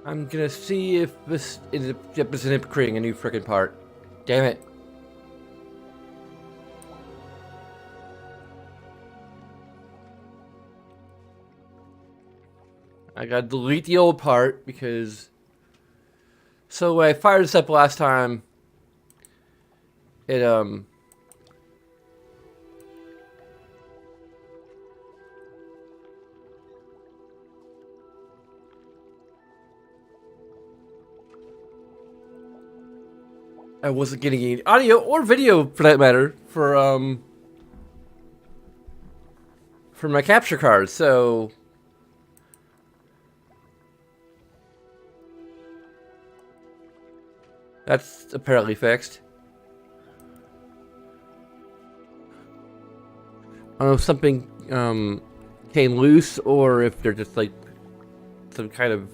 I'm gonna see if this ends up creating a new freaking part. Damn it. I gotta delete the old part because... So when I fired this up last time, it, I wasn't getting any audio or video, for that matter, for my capture card, so... That's apparently fixed. I don't know if something, came loose, or if they're just, like, some kind of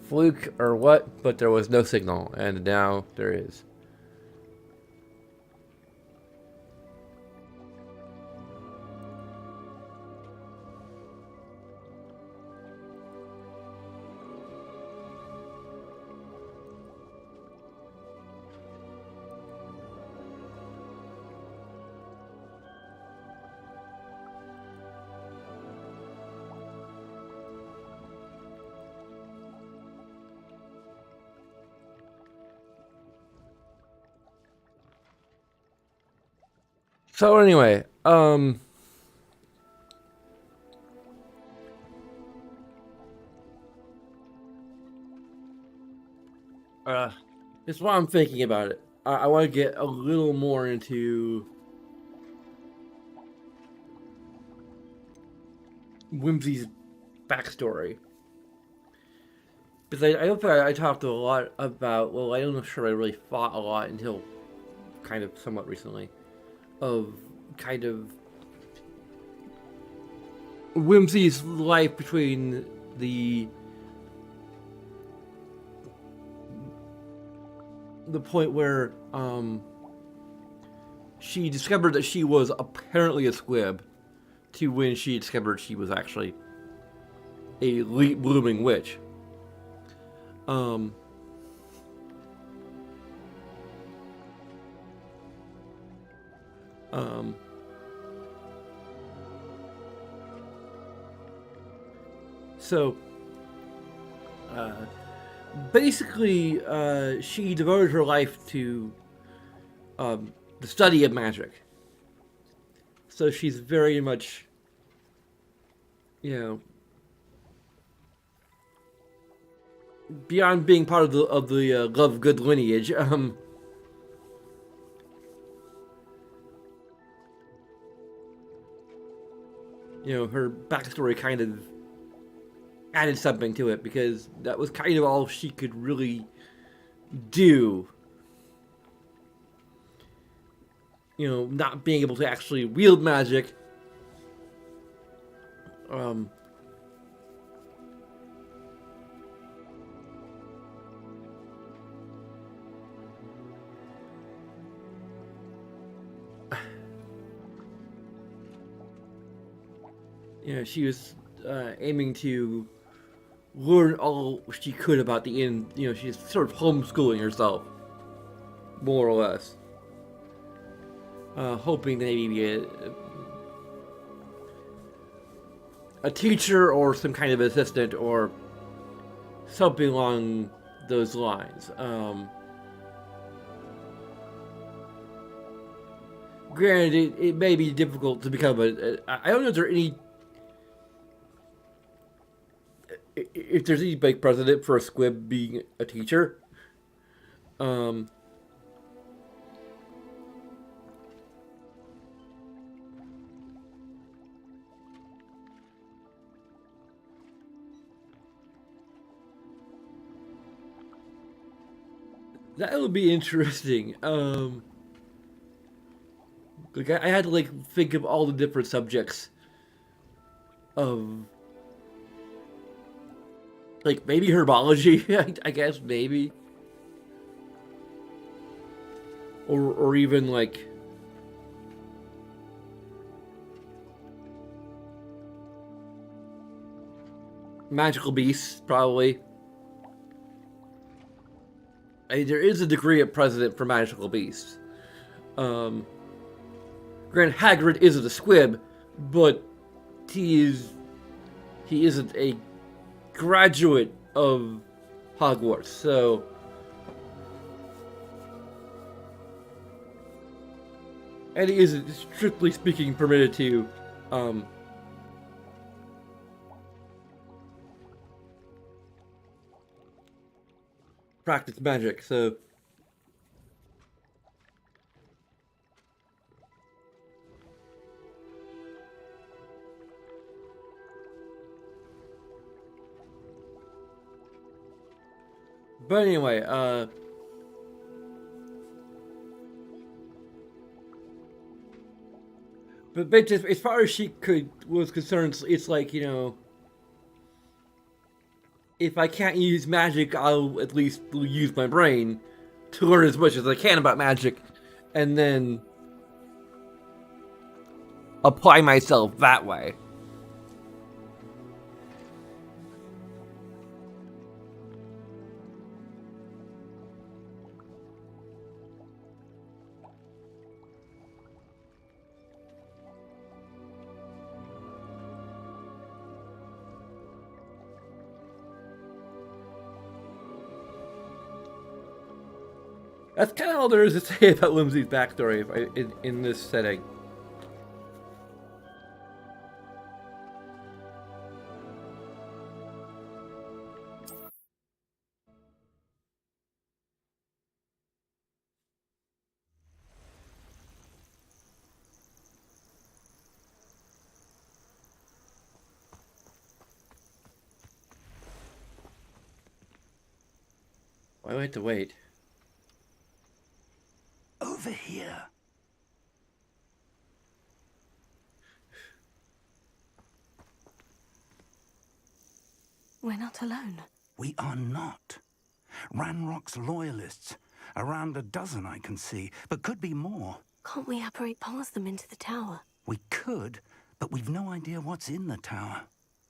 fluke or what, but there was no signal, and now there is. So anyway, just while I'm thinking about it, I want to get a little more into Whimsy's backstory. Because I don't think I talked a lot about, well, I don't know sure I really thought a lot until kind of somewhat recently, of kind of Whimsy's life between the point where she discovered that she was apparently a squib to when she discovered she was actually a late blooming witch. Um, um, so, uh, basically, she devoted her life to the study of magic. So she's very much, you know, beyond being part of the love good lineage. Her backstory kind of added something to it because that was kind of all she could really do. Not being able to actually wield magic. Um, she was aiming to learn all she could about the inn. She's sort of homeschooling herself, more or less. Hoping to maybe be a teacher or some kind of assistant or something along those lines. Granted, it may be difficult to become I don't know if there are any. If there's any big precedent for a squib being a teacher. Um, that would be interesting. I had to think of all the different subjects of maybe herbology. I guess maybe, or even magical beasts probably. there is a degree of precedent for magical beasts. Um, Grant Hagrid isn't a squib, but he isn't a graduate of Hogwarts, so and he isn't strictly speaking permitted to practice magic. So but anyway, but just as far as she was concerned, it's like, you know, if I can't use magic, I'll at least use my brain to learn as much as I can about magic, and then apply myself that way. That's kind of all there is to say about Whimsy's backstory in this setting. Why do I have to wait? Over here. We're not alone. We are not. Ranrock's loyalists. Around a dozen I can see, but could be more. Can't we apparate past them into the tower? We could, but we've no idea what's in the tower.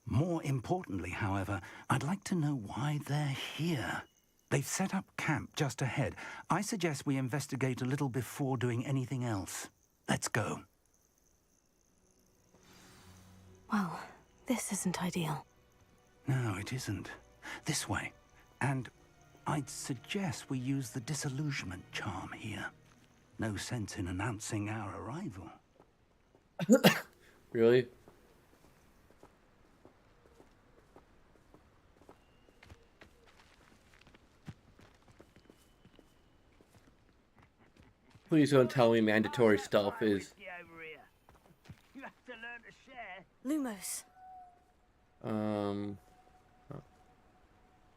More importantly, however, I'd like to know why they're here. They've set up camp just ahead. I suggest we investigate a little before doing anything else. Let's go. Well, this isn't ideal. No, it isn't. This way. And I'd suggest we use the disillusionment charm here. No sense in announcing our arrival. Really? Please don't tell me mandatory stuff is You have to learn to share. Lumos.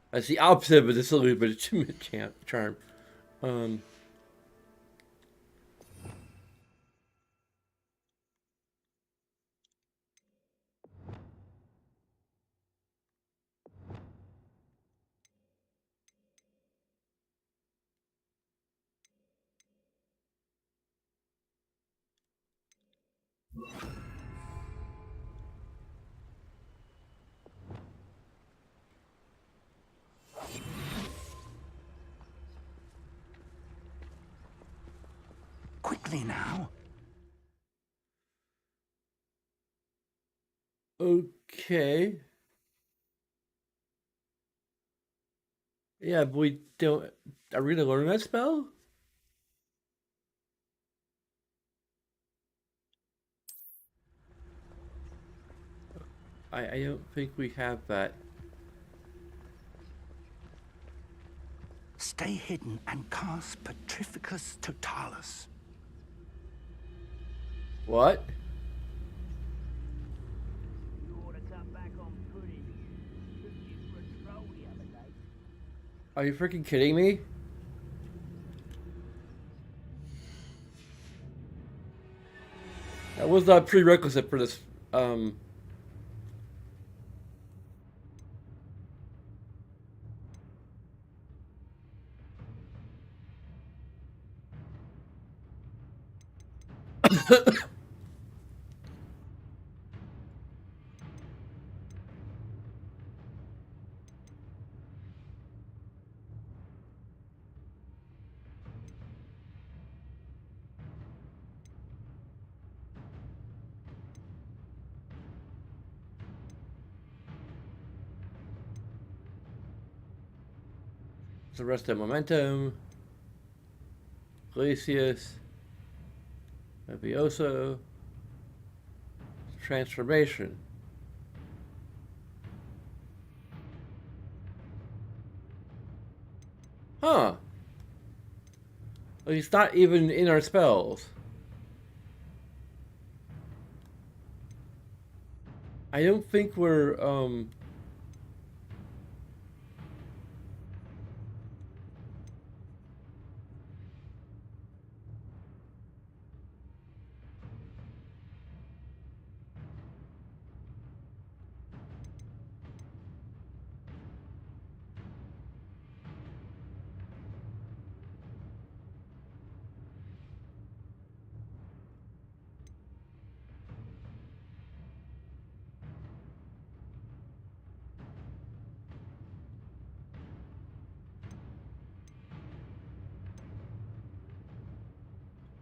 That's the opposite of a disillusionment charm. Quickly now. Okay. Yeah, but we don't. Are we gonna learn that spell? I don't think we have that. Stay hidden and cast Petrificus Totalis. What? You ought to come back on footage. Took you for a stroll the other day. Are you freaking kidding me? That was not a prerequisite for this. The rest of momentum. Glacius. Mavioso. Transformation. Huh. Well, he's not even in our spells. I don't think we're, oh,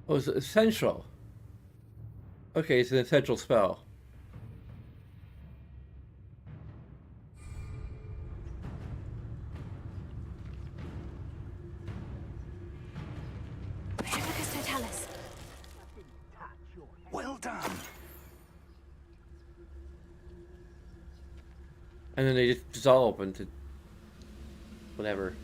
it's essential. Okay, it's an essential spell. Pacificus Totalis. Well done. And then they just dissolve into whatever.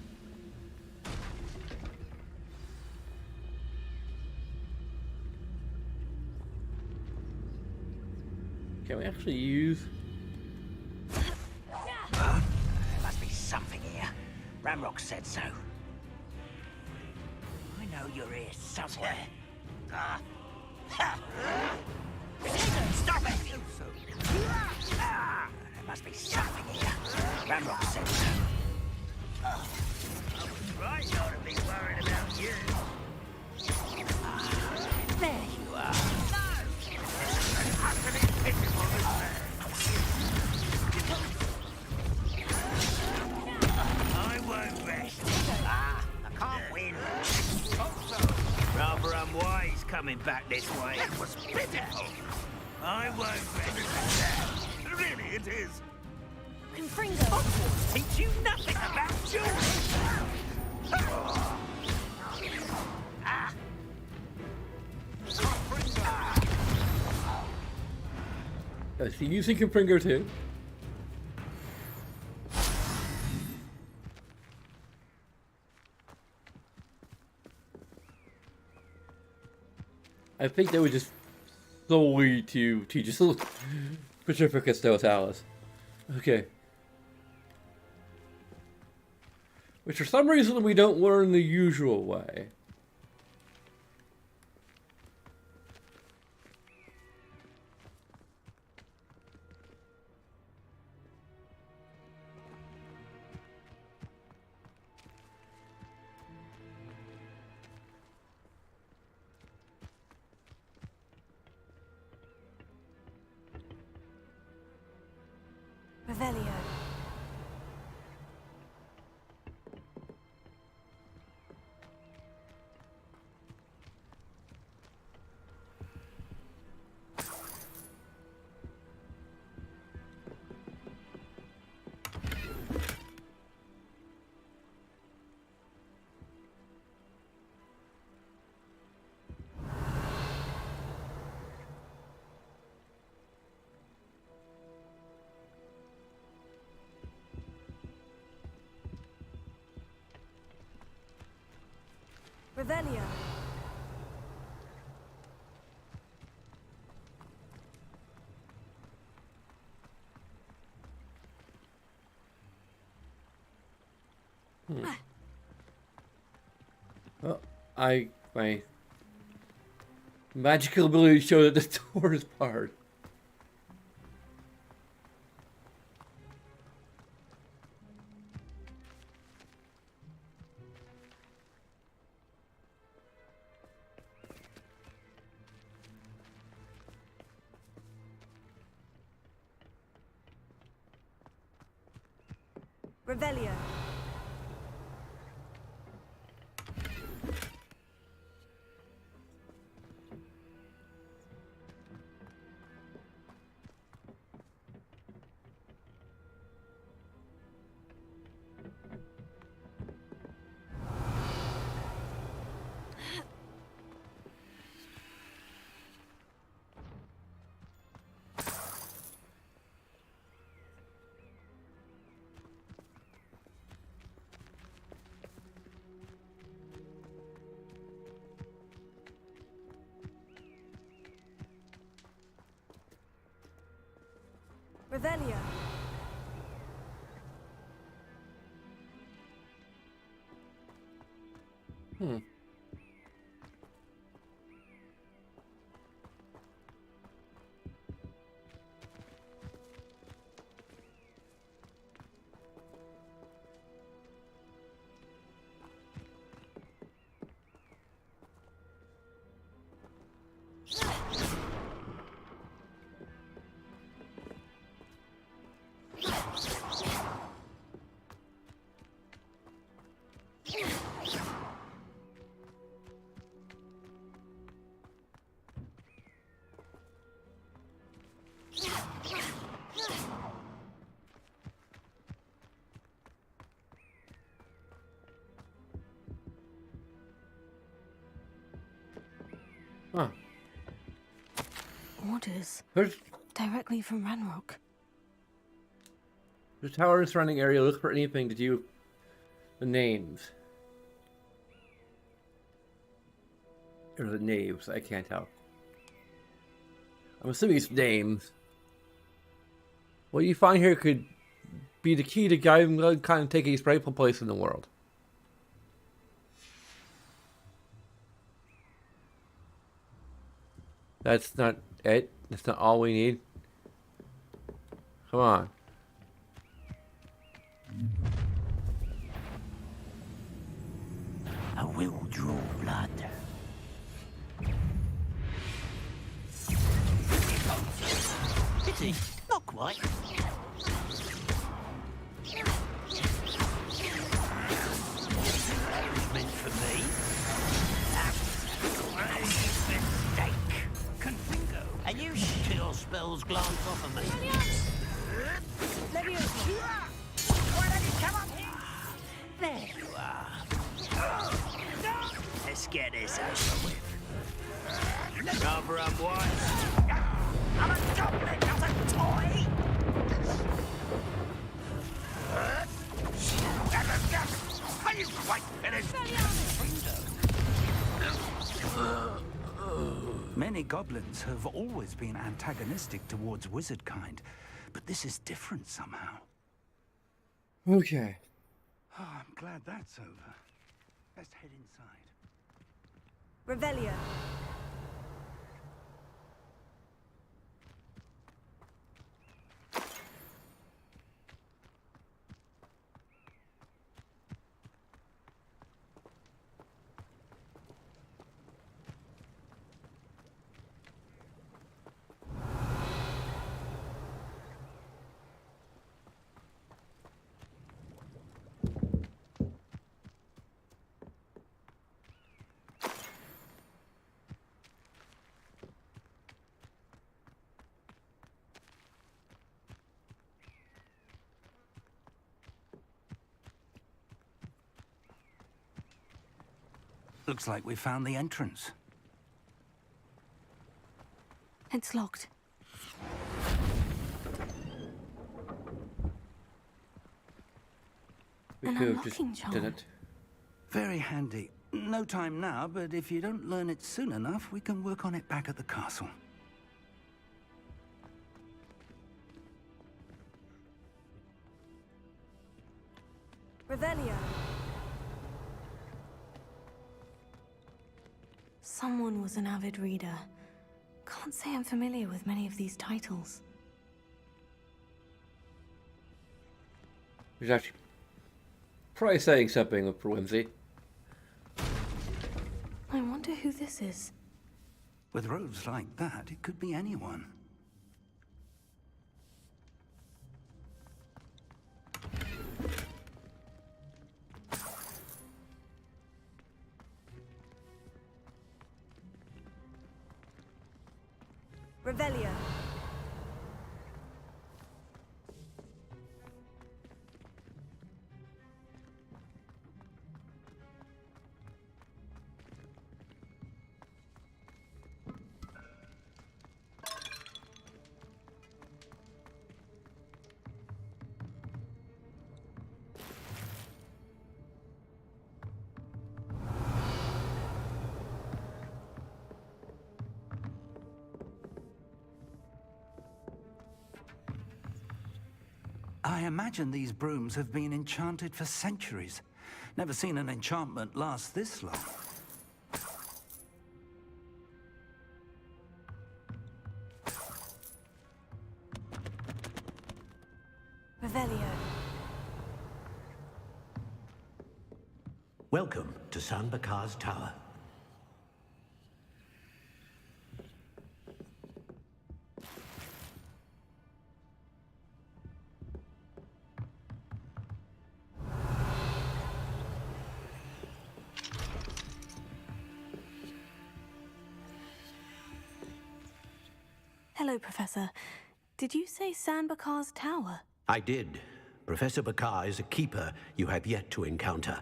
Can we actually use? There must be something here. Ramrock said so. I know you're here somewhere. Stop it! There must be something here. Ramrock said so. Right, you ought to be worried about you. There you are. I won't rest. I can't win. Rather unwise coming back this way. That was pitiful. I won't rest. Really, it is. Confringo. Teach you nothing about jewelry. Is he using Confringo too? I think they would just solely to teach us Pacificus Totalis. Okay. Which for some reason we don't learn the usual way. Revelio. Revelio. Well, my magical ability show that the door is barred. Revelio. Revelio. Hmm. Huh. Orders. There's Directly from Ranrock. the tower and surrounding area. Look for anything to do the names. Or the names, I can't tell. I'm assuming it's names. What you find here could be the key to guiding kind taking its rightful place in the world. That's not it. That's not all we need. Come on. I will draw blood. Pity, not quite. Meant for me. That's a grave mistake. Confringo. And you still spells glance off of me. Leviosa. Why don't you come up here? There you are. Let's get this over with. Rather unwise. I'm a goblin, not a toy! Are you quite finished? Many goblins have always been antagonistic towards wizard kind, but this is different somehow. Okay. Oh, I'm glad that's over. Let's head inside. Revelio. Looks like we found the entrance. It's locked. We An could have just unlocking charm. done it. Very handy. No time now, but if you don't learn it soon enough, we can work on it back at the castle. Revelio. Someone was an avid reader. Can't say I'm familiar with many of these titles. He's actually probably saying something for Whimsy. I wonder who this is. With robes like that, it could be anyone. Revelio. I imagine these brooms have been enchanted for centuries. Never seen an enchantment last this long. Revelio. Welcome to San Bakar's Tower. Hello, Professor. Did you say San Bakar's Tower? I did. Professor Bakar is a keeper you have yet to encounter.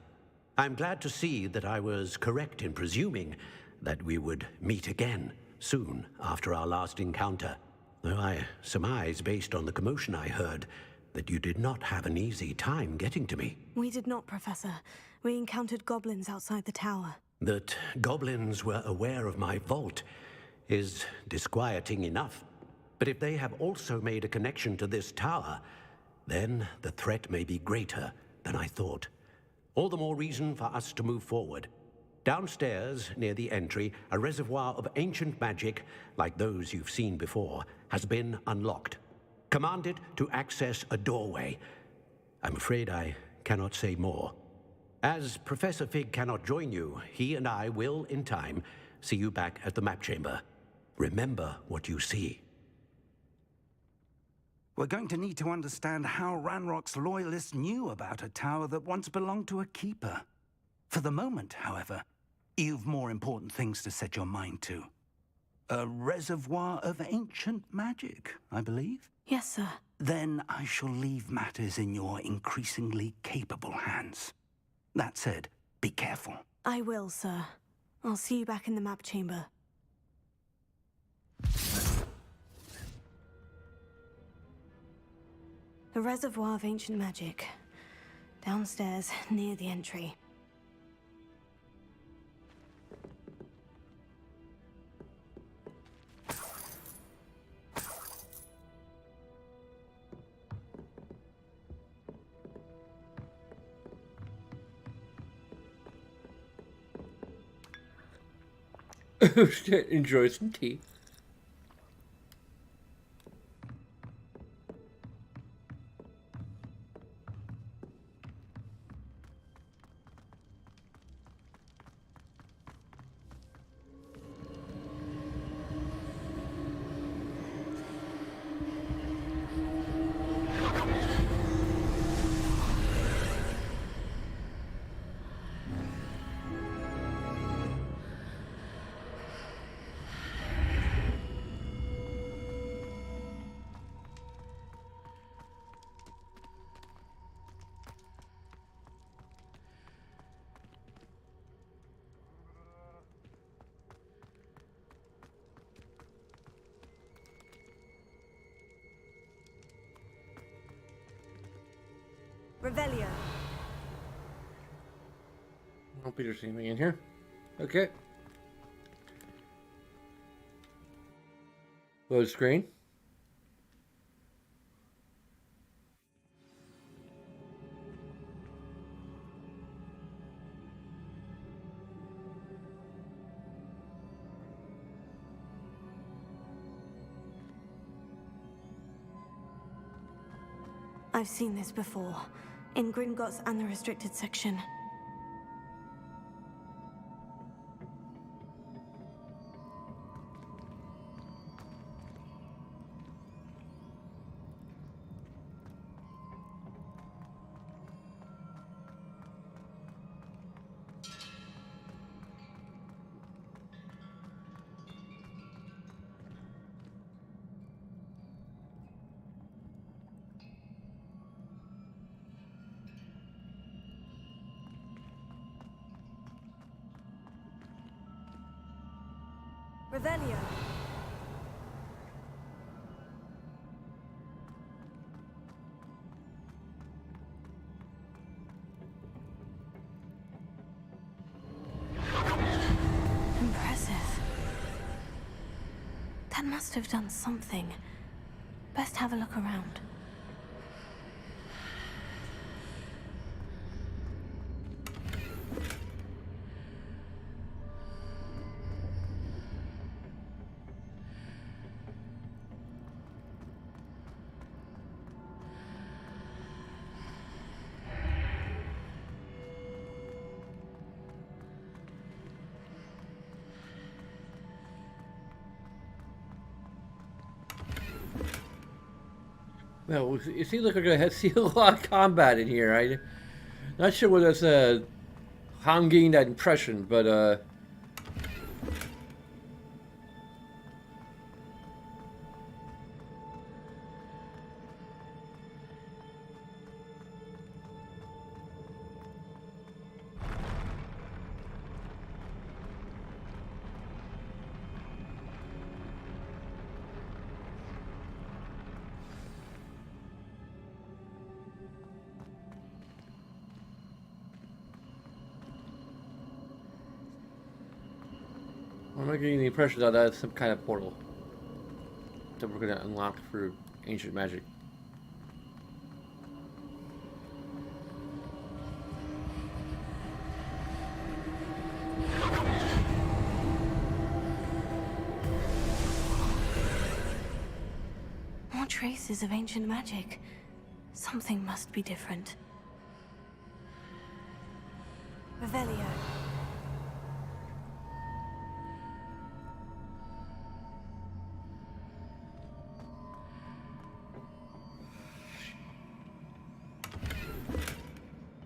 I'm glad to see that I was correct in presuming that we would meet again soon after our last encounter. Though I surmise, based on the commotion I heard, that you did not have an easy time getting to me. We did not, Professor. We encountered goblins outside the tower. That goblins were aware of my vault is disquieting enough. But if they have also made a connection to this tower, then the threat may be greater than I thought. All the more reason for us to move forward. Downstairs, near the entry, a reservoir of ancient magic, like those you've seen before, has been unlocked. Commanded to access a doorway. I'm afraid I cannot say more. As Professor Fig cannot join you, he and I will, in time, see you back at the map chamber. Remember what you see. We're going to need to understand how Ranrock's loyalists knew about a tower that once belonged to a keeper. For the moment, however, you've more important things to set your mind to. A reservoir of ancient magic, I believe? Yes, sir. Then I shall leave matters in your increasingly capable hands. That said, be careful. I will, sir. I'll see you back in the map chamber. A reservoir of ancient magic. Downstairs, near the entry. Enjoy some tea. Revelio. Oh, Peter's seeing me in here. Okay. Load screen. I've seen this before. In Gringotts and the restricted section. Revelio. Impressive. That must have done something. Best have a look around. Well, it seems like we're gonna see a lot of combat in here. I'm not sure whether that's how I'm getting that impression, but I'm not getting the impression that that's some kind of portal that we're gonna unlock through ancient magic. More traces of ancient magic. Something must be different. Revelio.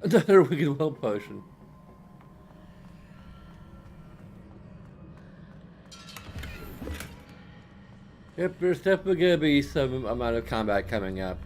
Another wicked will potion. Yep, there's definitely gonna be some amount of combat coming up.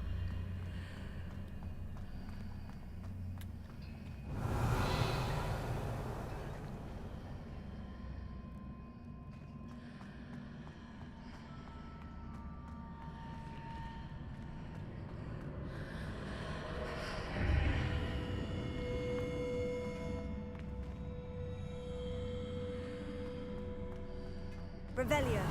Revelio.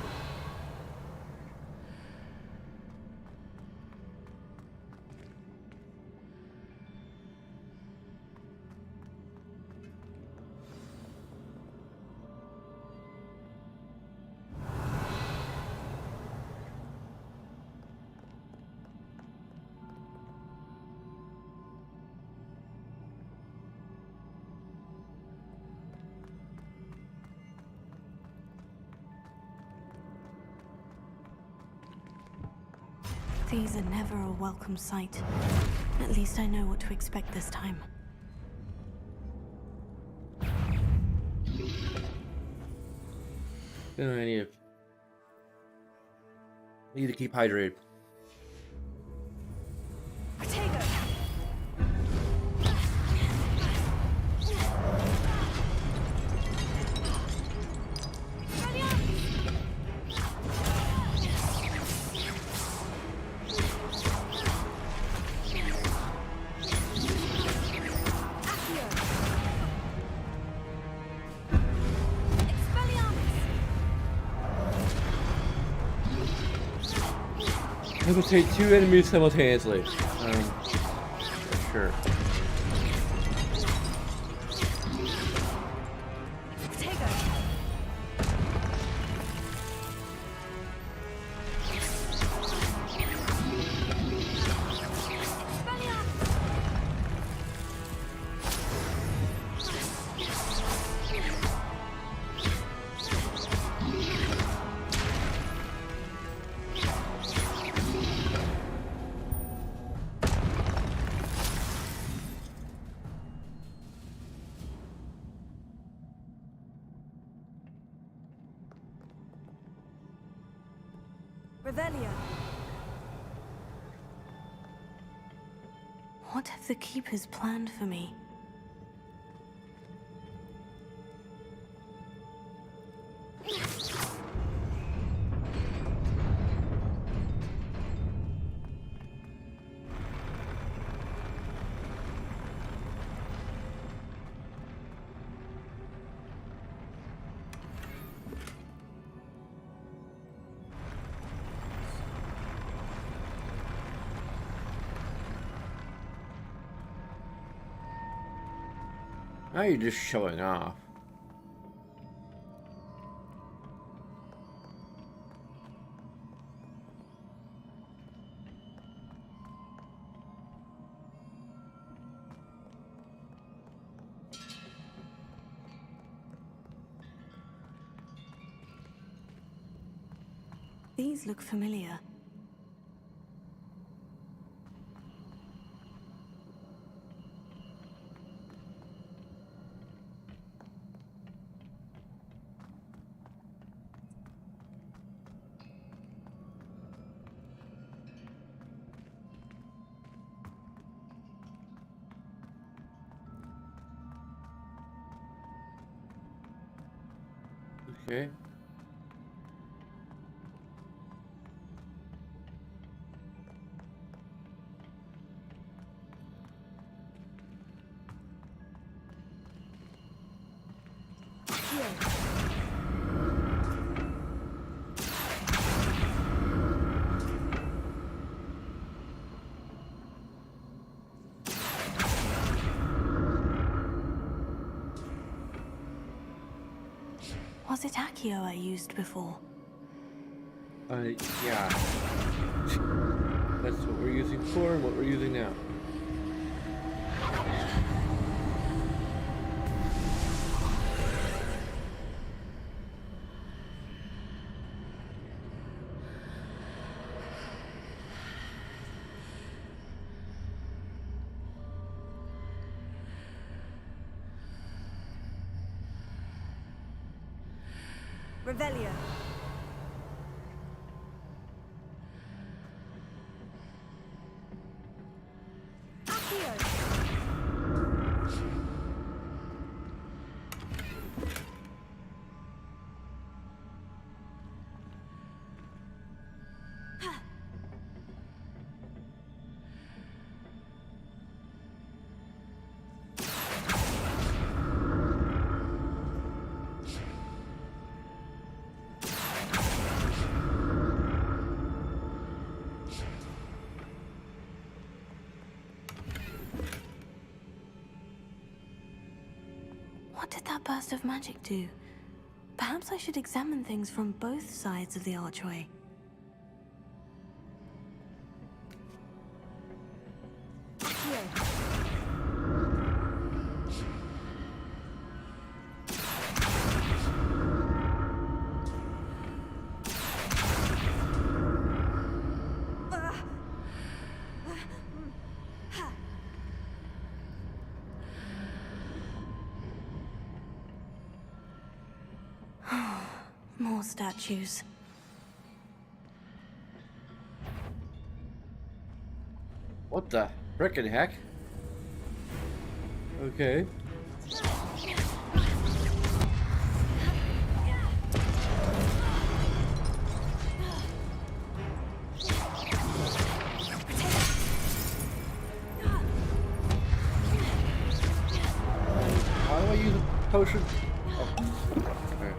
These are never a welcome sight. At least I know what to expect this time. I need to keep hydrated. I would say two enemies simultaneously. Sure. Revelio. What have the Keepers planned for me? Now you're just showing off. These look familiar. Okay. Was it Accio I used before? Yeah. That's what we're using before and what we're using now. Revelio. What did that burst of magic do? Perhaps I should examine things from both sides of the archway. More statues. What the frickin' heck? Okay. How do I use a potion? Oh. Okay.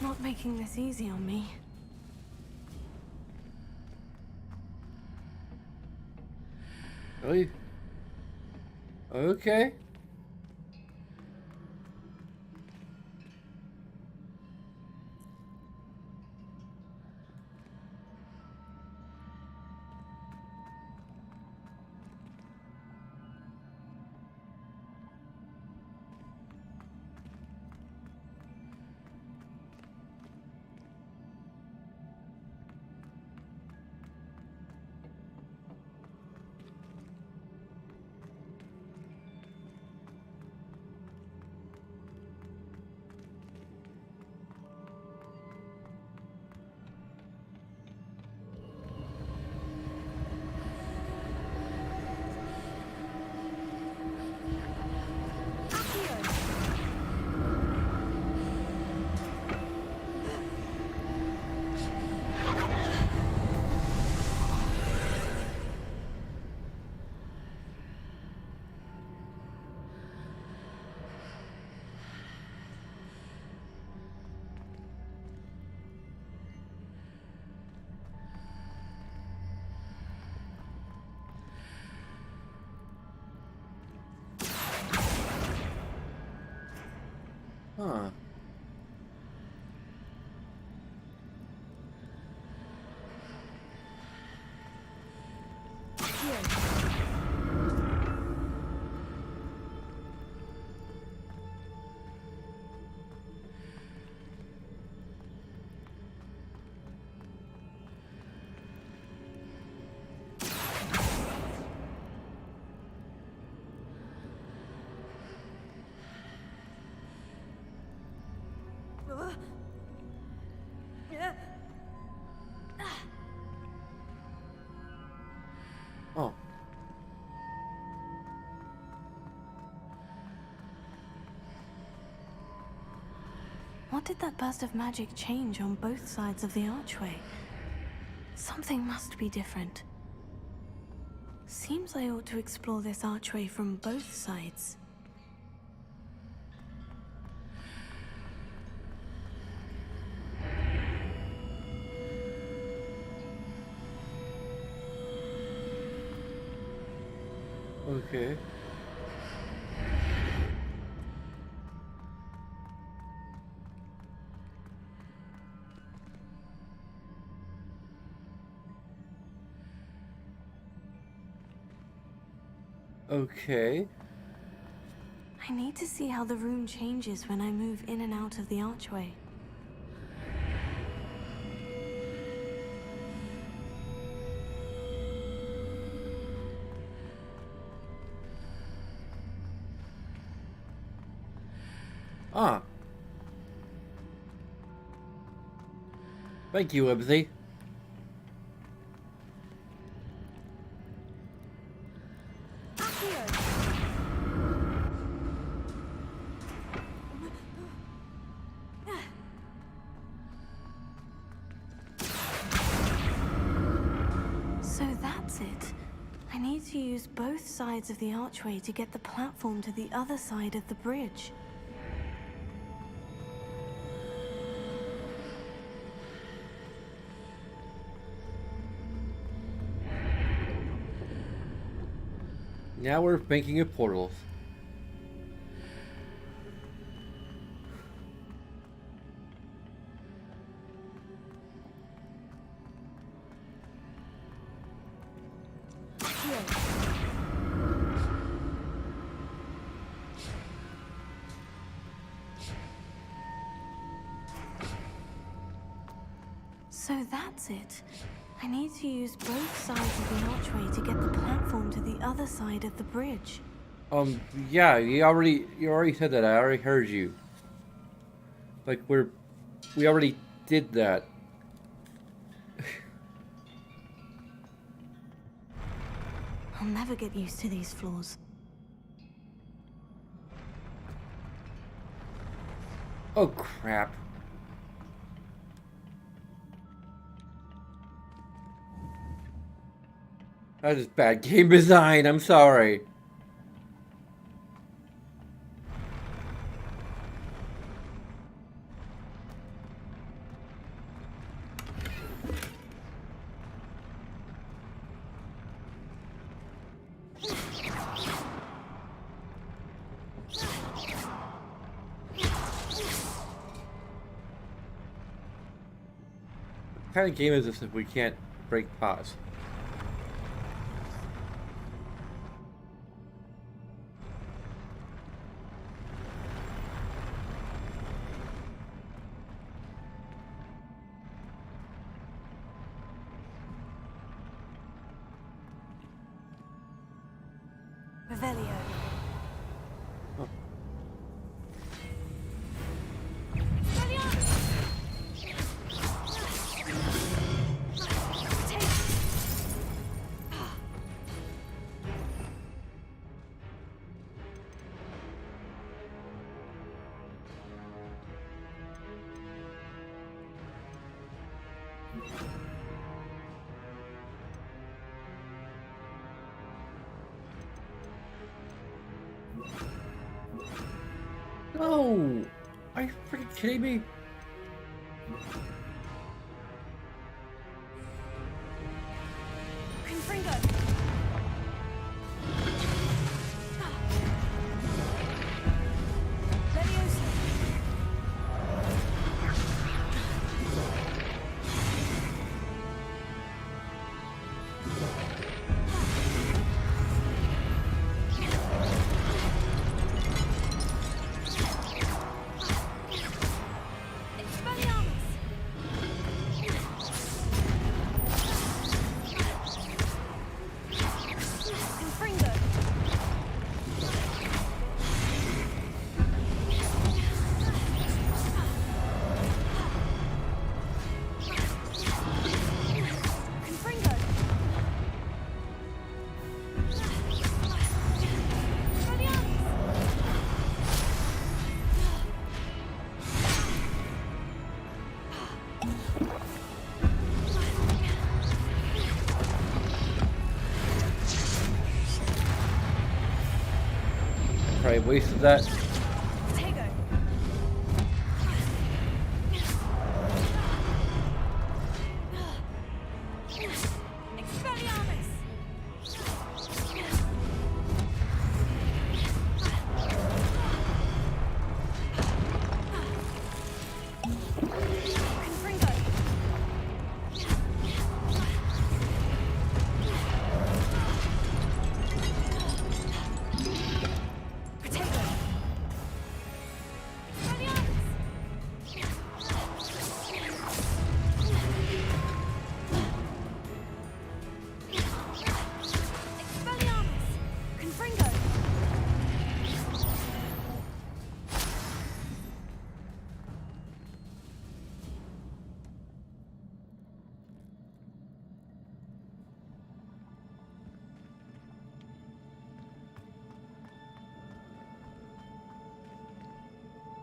Not making this easy on me. Really? Okay. Huh. Oh. What did that burst of magic change on both sides of the archway? Something must be different. Seems I ought to explore this archway from both sides. Okay. Okay. I need to see how the room changes when I move in and out of the archway. Ah. Thank you, Whimsy. So that's it. I need to use both sides of the archway to get the platform to the other side of the bridge. Now we're thinking of portals. So that's it. I need to use both sides of the archway to get the platform to the other side of the bridge. Yeah, you already said that. I already heard you. Like we already did that. I'll never get used to these floors. Oh crap. That is bad game design, I'm sorry. What kind of game is this if we can't break pause? Revelio. No! Are you freaking kidding me? Confringo. Leviosa. Expelliarmus. Probably wasted that. Potato. Expelliarmus. Confringo. Potato. Expelliarmus! Confringo!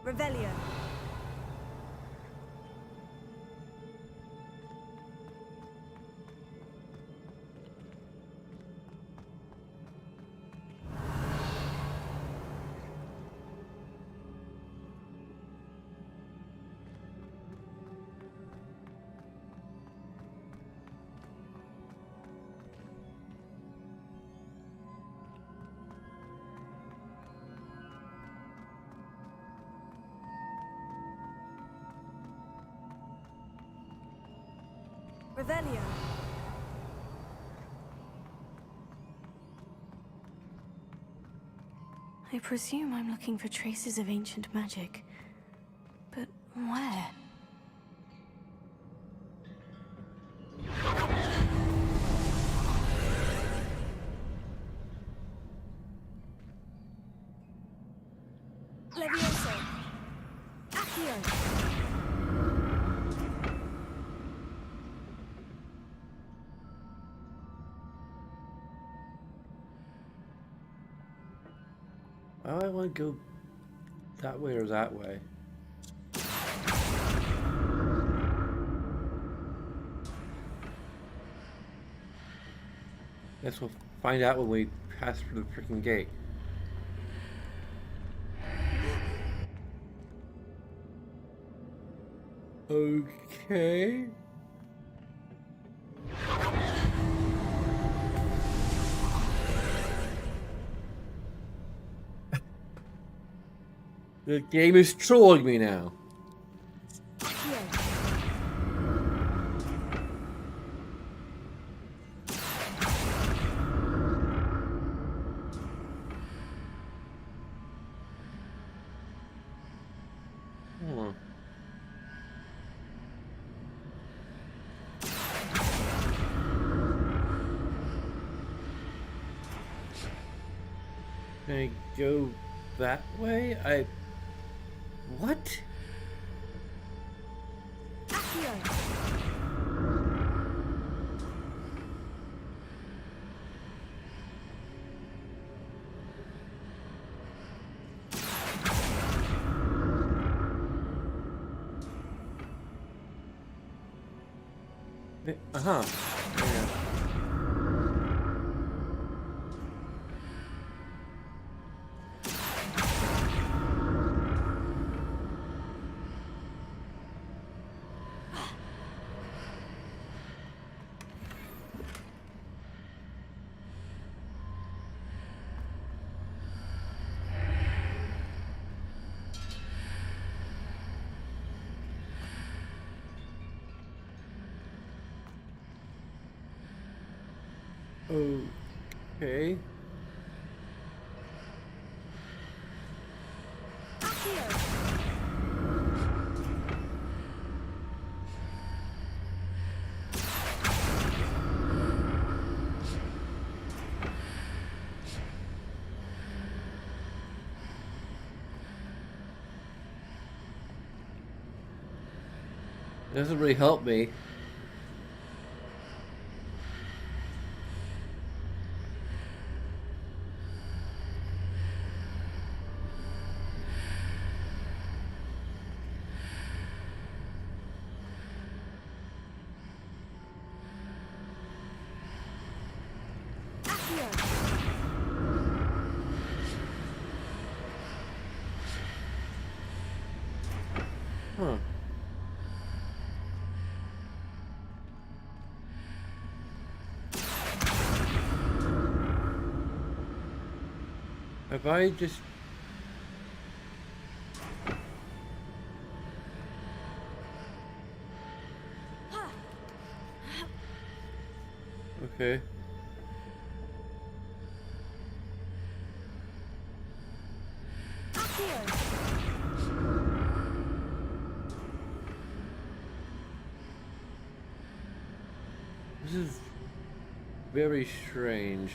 Revelio. Revelio. I presume I'm looking for traces of ancient magic. But where? Levioso. Accio. Oh, I want to go that way or that way. Guess we'll find out when we pass through the freaking gate. Okay. The game is trolling me now. Hmm. Can I go that way? What? Uh-huh. Yeah. Okay. Doesn't really help me. Huh. Have I just... Okay. This is very strange.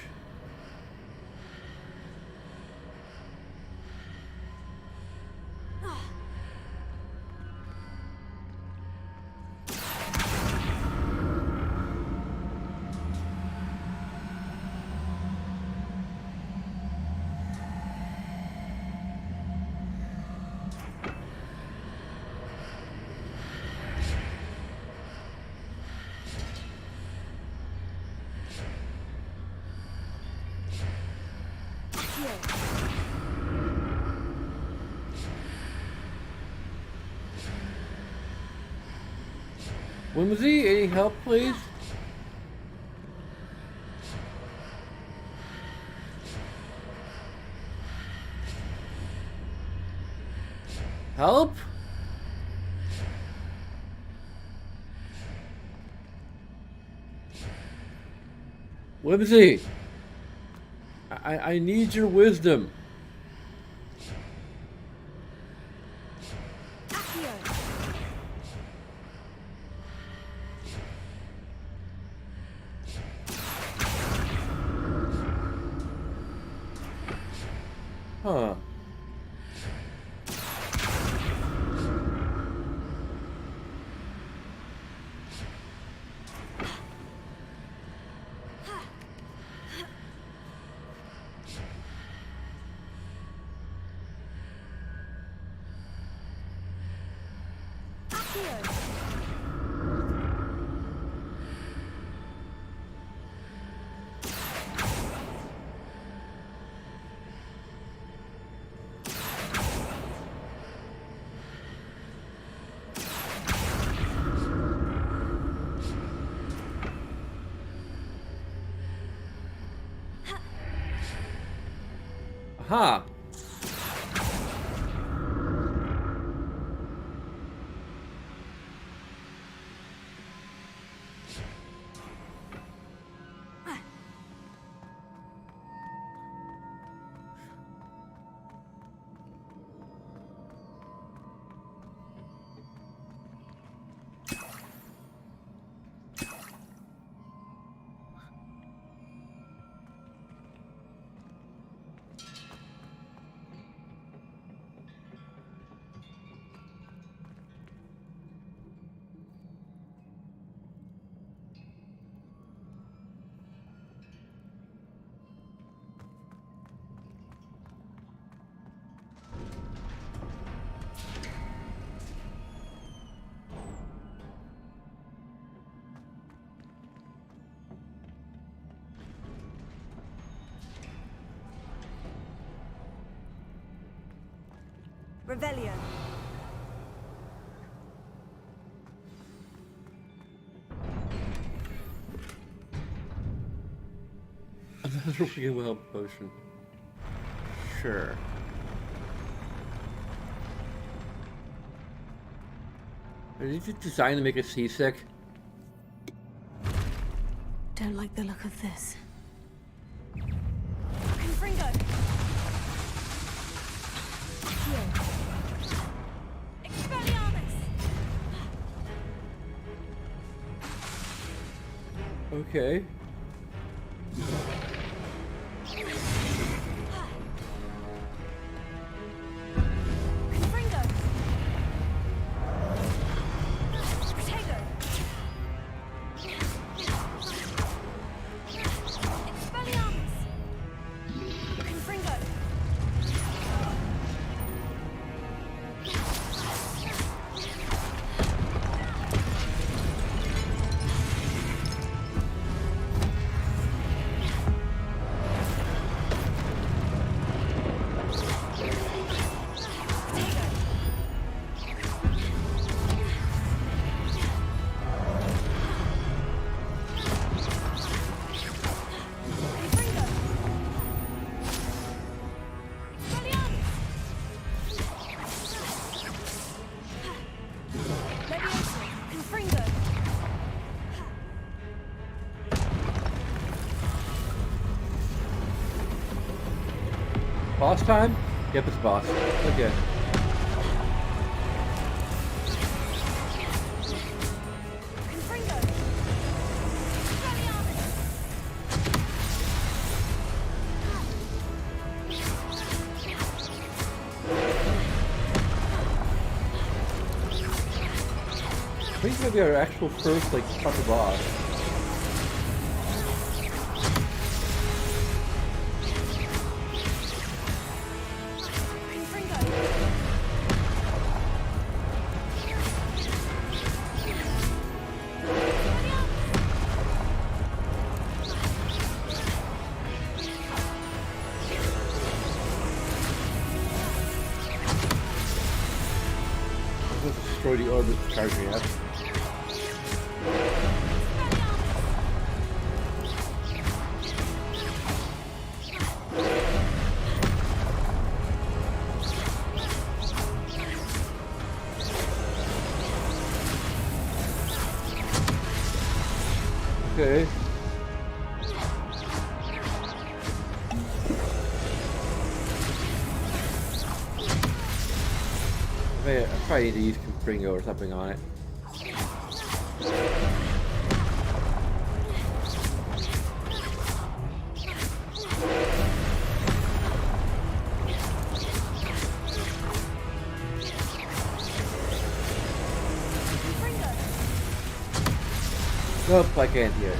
Whimsy, any help, please? Help? Whimsy! I need your wisdom. Huh. Aha! Rebellion. Another wheel potion. Sure. Is it designed to make us seasick? Don't like the look of this. Confringo. Expelliarmus. Okay. Confringo. Tego. Expelliarmus. Confringo. boss time? Yep, it's boss. Okay. I think it's gonna be our actual first, like, proper boss. Let's destroy the orbit charging up. Okay. I probably need to use Confringo or something on it. Nope, I can't hear it.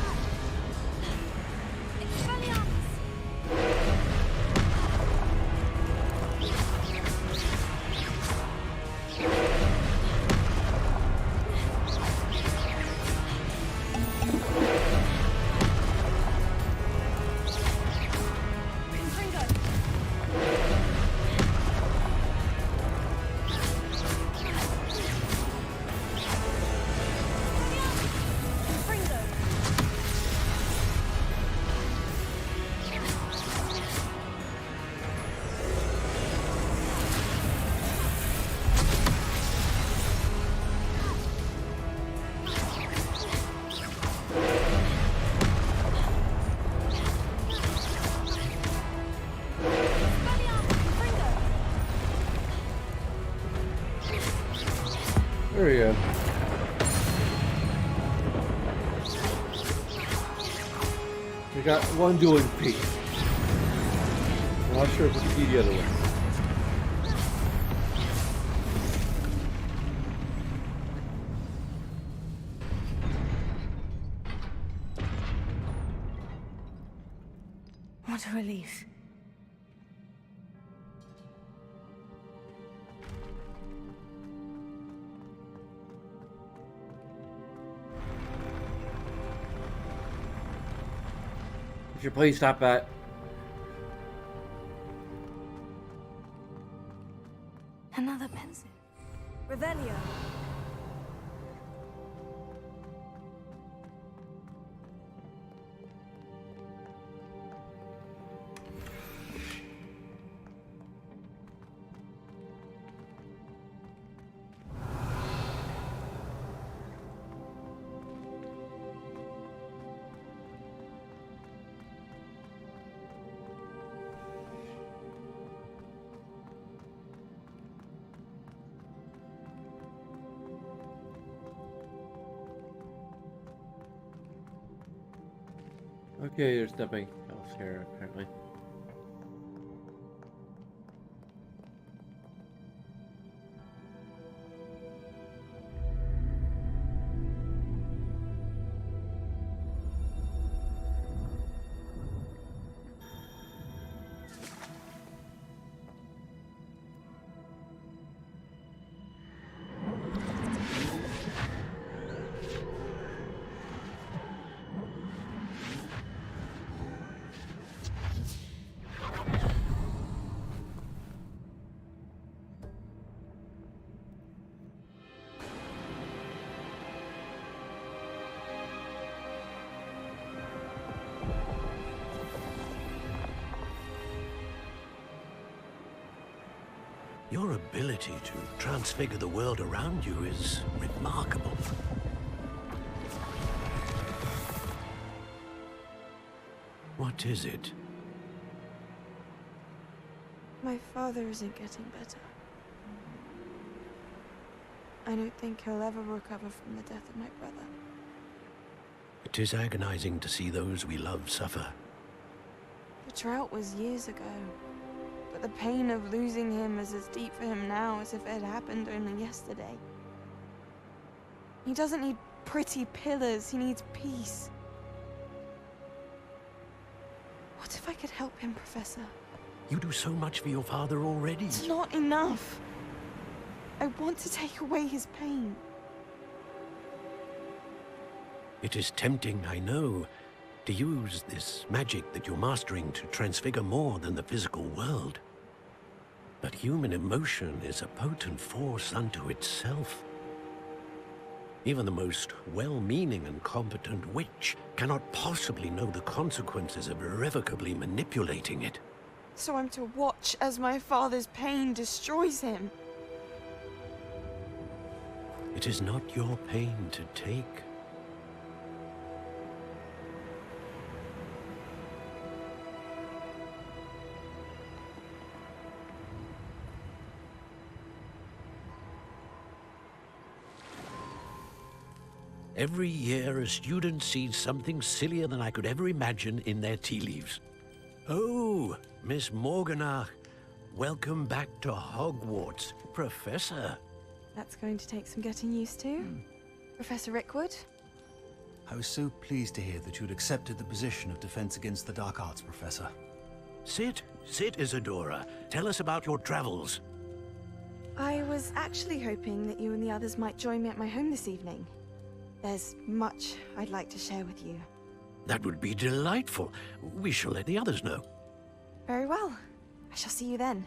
There we go. We got one dueling peak. I'm not sure if we can see the other one. What a relief. Would you please stop that? Another pencil. Revelio. Okay, there's nothing else here apparently. Your ability to transfigure the world around you is remarkable. What is it? My father isn't getting better. I don't think he'll ever recover from the death of my brother. It is agonizing to see those we love suffer. The drought was years ago, but the pain of losing him is as deep for him now as if it had happened only yesterday. He doesn't need pretty pillars, he needs peace. What if I could help him, Professor? You do so much for your father already. It's not enough. I want to take away his pain. It is tempting, I know, to use this magic that you're mastering to transfigure more than the physical world. But human emotion is a potent force unto itself. Even the most well-meaning and competent witch cannot possibly know the consequences of irrevocably manipulating it. So I'm to watch as my father's pain destroys him. It is not your pain to take. Every year, a student sees something sillier than I could ever imagine in their tea leaves. Oh, Miss Morganach, welcome back to Hogwarts, Professor. That's going to take some getting used to. Professor Rickwood? I was so pleased to hear that you'd accepted the position of Defense Against the Dark Arts, Professor. Sit, Isadora. Tell us about your travels. I was actually hoping that you and the others might join me at my home this evening. There's much I'd like to share with you. That would be delightful. We shall let the others know. Very well. I shall see you then.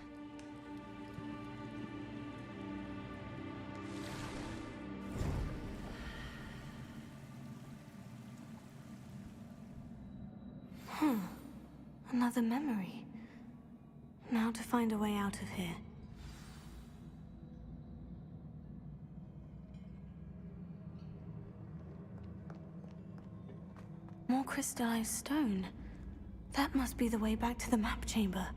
Another memory. Now to find a way out of here. More crystallized stone. That must be the way back to the map chamber.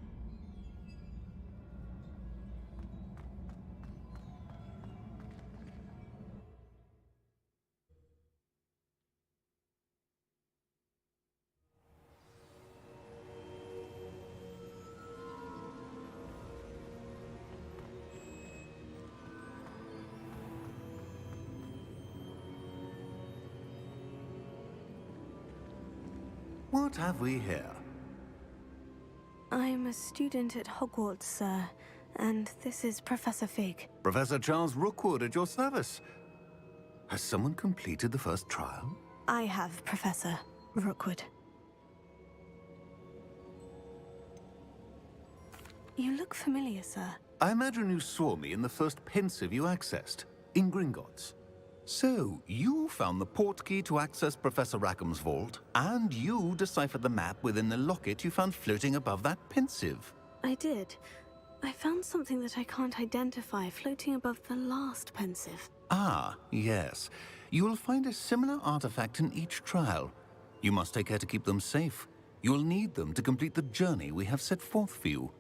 What have we here? I'm a student at Hogwarts, sir, and this is Professor Fig. Professor Charles Rookwood at your service. Has someone completed the first trial? I have, Professor Rookwood. You look familiar, sir. I imagine you saw me in the first pensive you accessed, in Gringotts. So, you found the portkey to access Professor Rackham's vault, and you deciphered the map within the locket you found floating above that pensive. I did. I found something that I can't identify floating above the last pensive. Ah, yes. You will find a similar artifact in each trial. You must take care to keep them safe. You will need them to complete the journey we have set forth for you.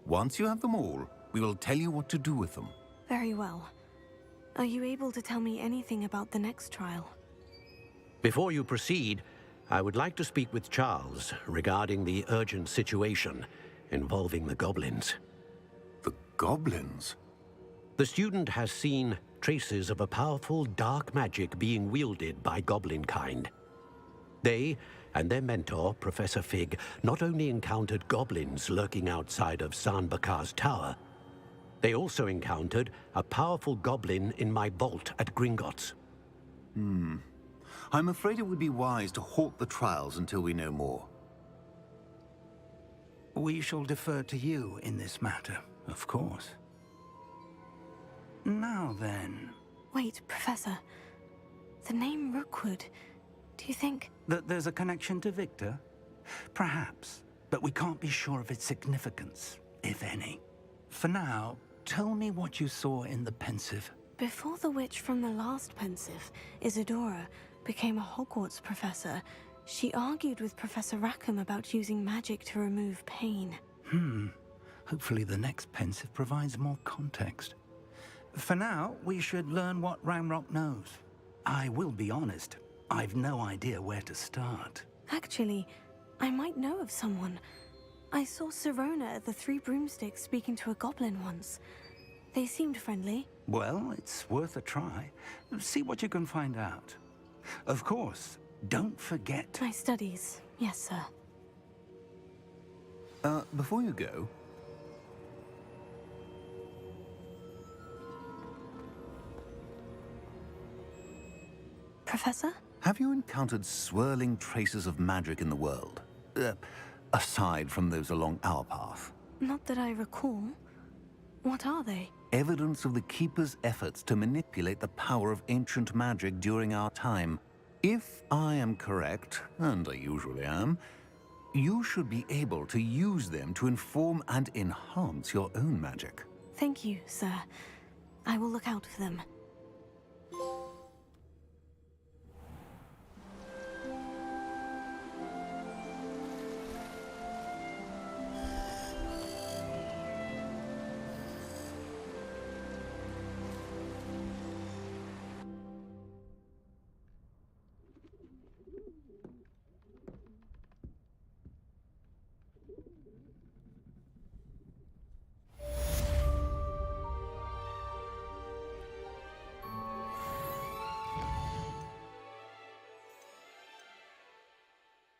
Once you have them all, we will tell you what to do with them. Very well. Are you able to tell me anything about the next trial? Before you proceed, I would like to speak with Charles regarding the urgent situation involving the goblins. The goblins? The student has seen traces of a powerful dark magic being wielded by goblin kind. They and their mentor, Professor Fig, not only encountered goblins lurking outside of San Bakar's tower, they also encountered a powerful goblin in my vault at Gringotts. I'm afraid it would be wise to halt the trials until we know more. We shall defer to you in this matter, of course. Now then... Wait, Professor. The name Rookwood. Do you think... That there's a connection to Victor? Perhaps, but we can't be sure of its significance, if any. For now, tell me what you saw in the pensive. Before the witch from the last pensive, Isadora, became a Hogwarts professor, she argued with Professor Rackham about using magic to remove pain. Hopefully the next pensive provides more context. For now, we should learn what Ramrock knows. I will be honest, I've no idea where to start. Actually, I might know of someone. I saw Sirona at the Three Broomsticks speaking to a goblin once. They seemed friendly. Well, it's worth a try. See what you can find out. Of course, don't forget... My studies, yes, sir. Before you go, Professor? have you encountered swirling traces of magic in the world? Aside from those along our path. Not that I recall. What are they? Evidence of the Keeper's efforts to manipulate the power of ancient magic during our time. If I am correct, and I usually am, you should be able to use them to inform and enhance your own magic. Thank you, sir. I will look out for them.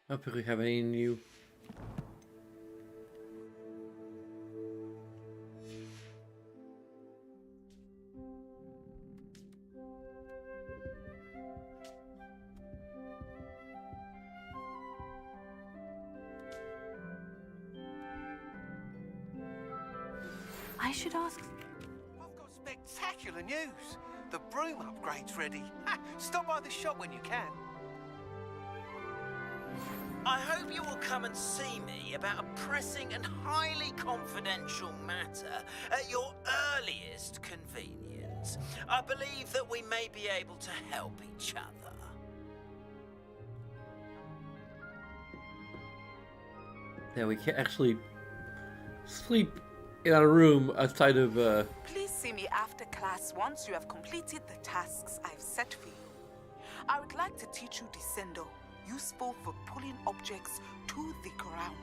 I don't think we have any new. I should ask... I've got spectacular news. The broom upgrade's ready. Stop by the shop when you can. I hope you will come and see me about a pressing and highly confidential matter at your earliest convenience. I believe that we may be able to help each other. Yeah, we can't actually sleep in our room outside of. Please see me after class once you have completed the tasks I've set for you. I would like to teach you Descendo, useful for pulling objects to the ground.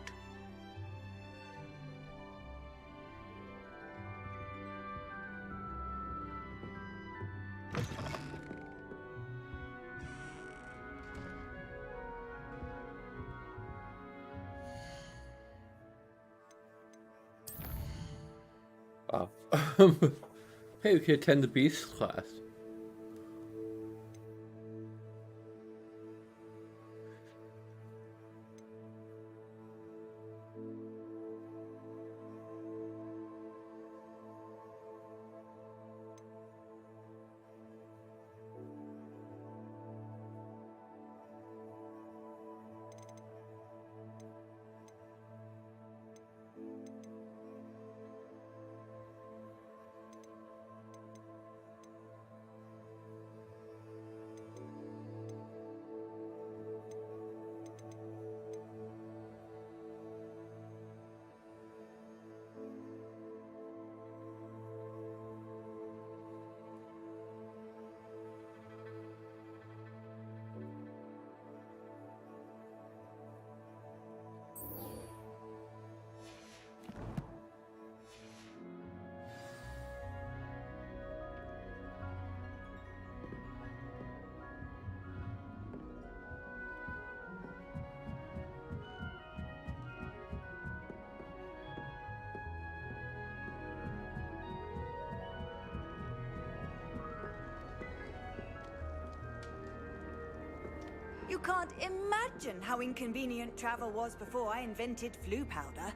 Oh. Hey, we could attend the Beast class. You can't imagine how inconvenient travel was before I invented flu powder.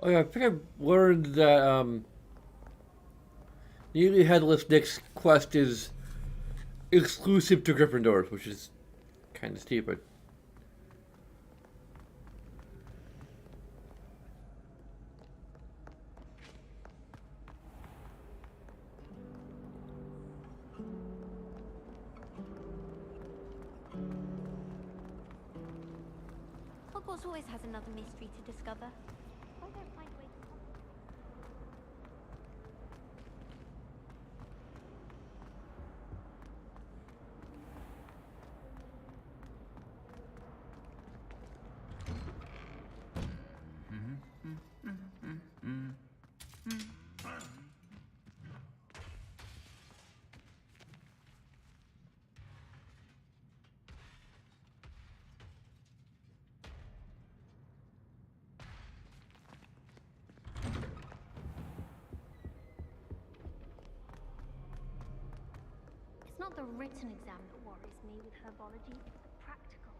Oh yeah, I think I learned that Nearly Headless Nick's quest is exclusive to Gryffindors, which is kind of stupid. Hogwarts always has another mystery to discover. Why don't find a way to solve it? It's not the written exam that worries me with herbology, it's the practical.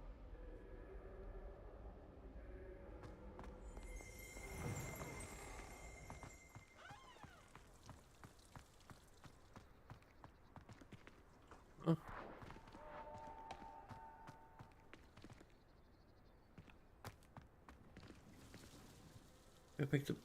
I picked up.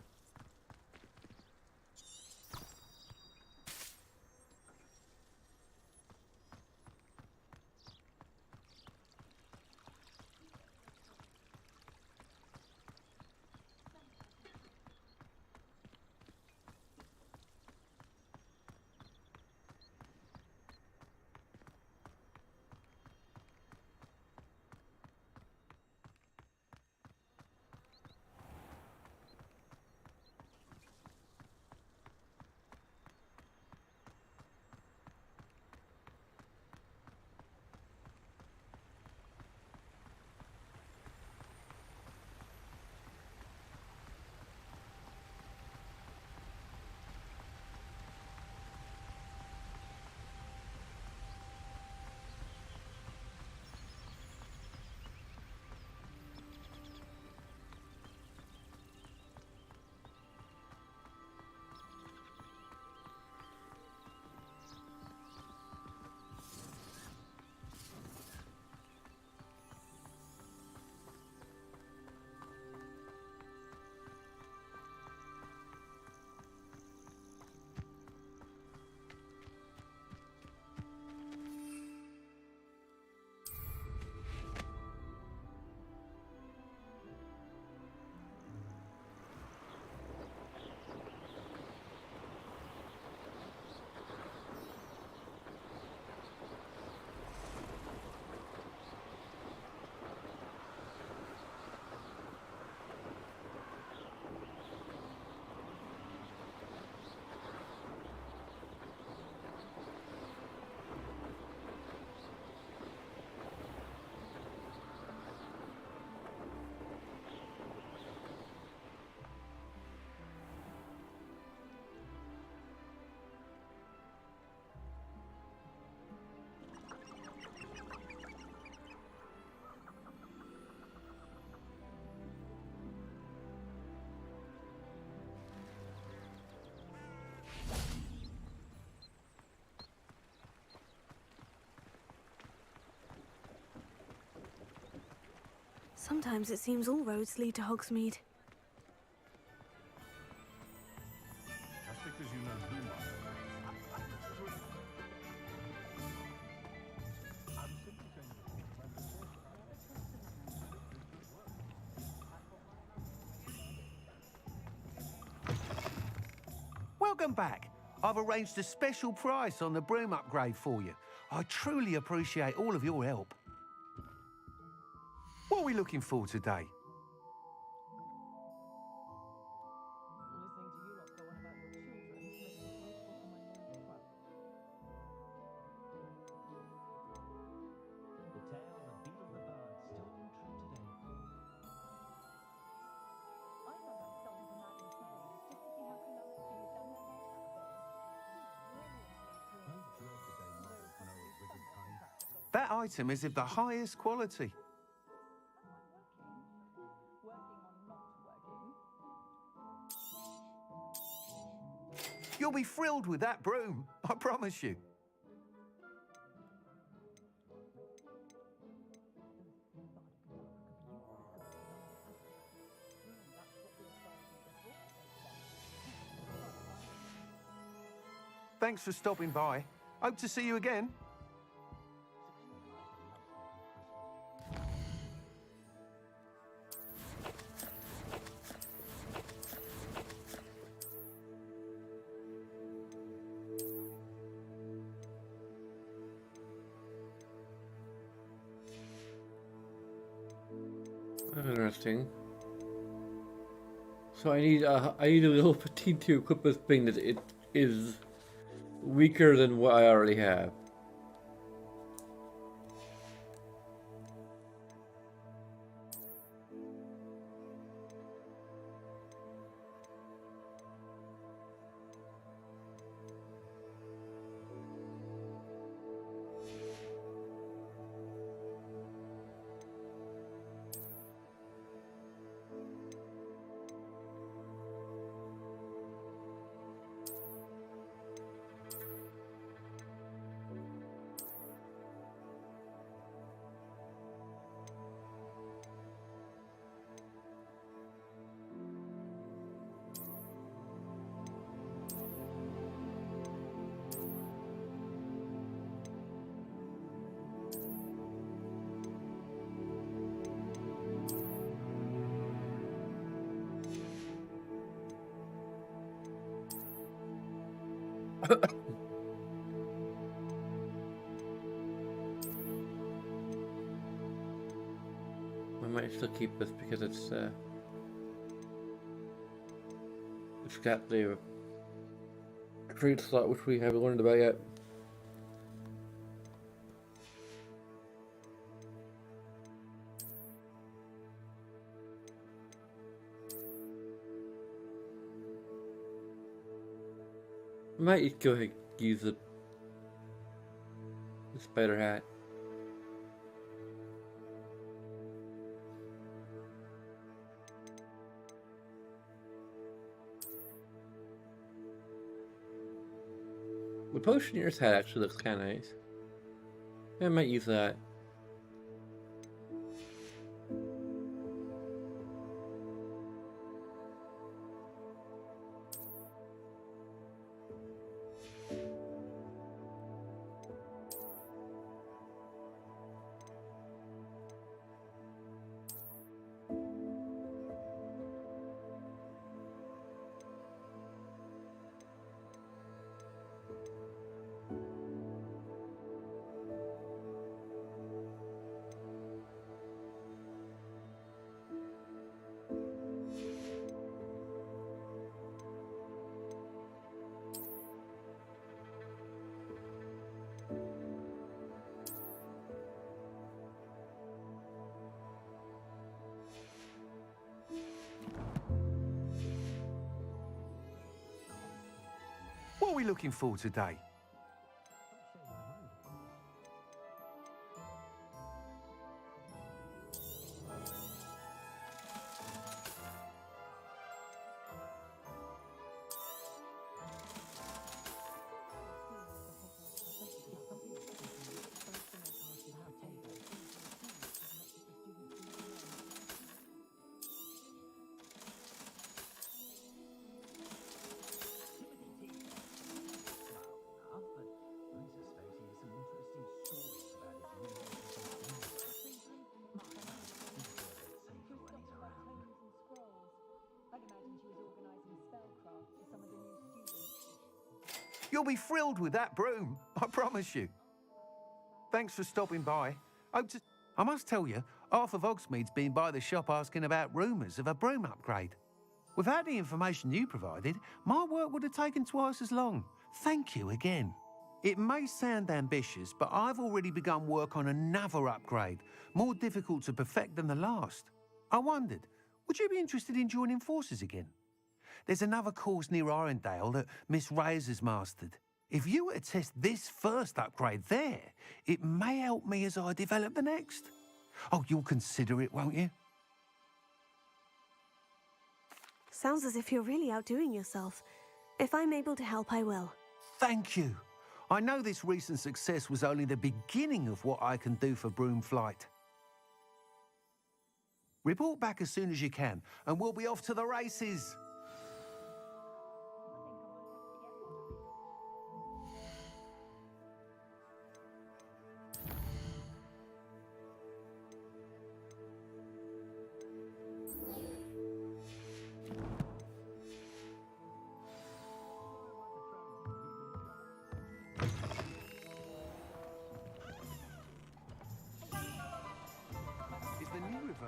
Sometimes it seems all roads lead to Hogsmeade. Just because you know who Welcome back. I've arranged a special price on the broom upgrade for you. I truly appreciate all of your help. What are we looking for today? That item is of the highest quality. You'll be thrilled with that broom, I promise you. Thanks for stopping by. Hope to see you again. Interesting. So I need a little petite to equip this thing that it is weaker than what I already have. I might still keep this because it's got the trade slot which we haven't learned about yet. I might go ahead and use the spider hat. The Potioneer's hat actually looks kind of nice. I might use that. What are we looking for today? You'll be thrilled with that broom, I promise you. Thanks for stopping by. I must tell you, Arthur Vogsmeade's been by the shop asking about rumours of a broom upgrade. Without the information you provided, my work would have taken twice as long. Thank you again. It may sound ambitious, but I've already begun work on another upgrade, more difficult to perfect than the last. I wondered, would you be interested in joining forces again? There's another course near Arendelle that Miss Reyes has mastered. If you were to test this first upgrade there, it may help me as I develop the next. Oh, you'll consider it, won't you? Sounds as if you're really outdoing yourself. If I'm able to help, I will. Thank you. I know this recent success was only the beginning of what I can do for Broom Flight. Report back as soon as you can, and we'll be off to the races.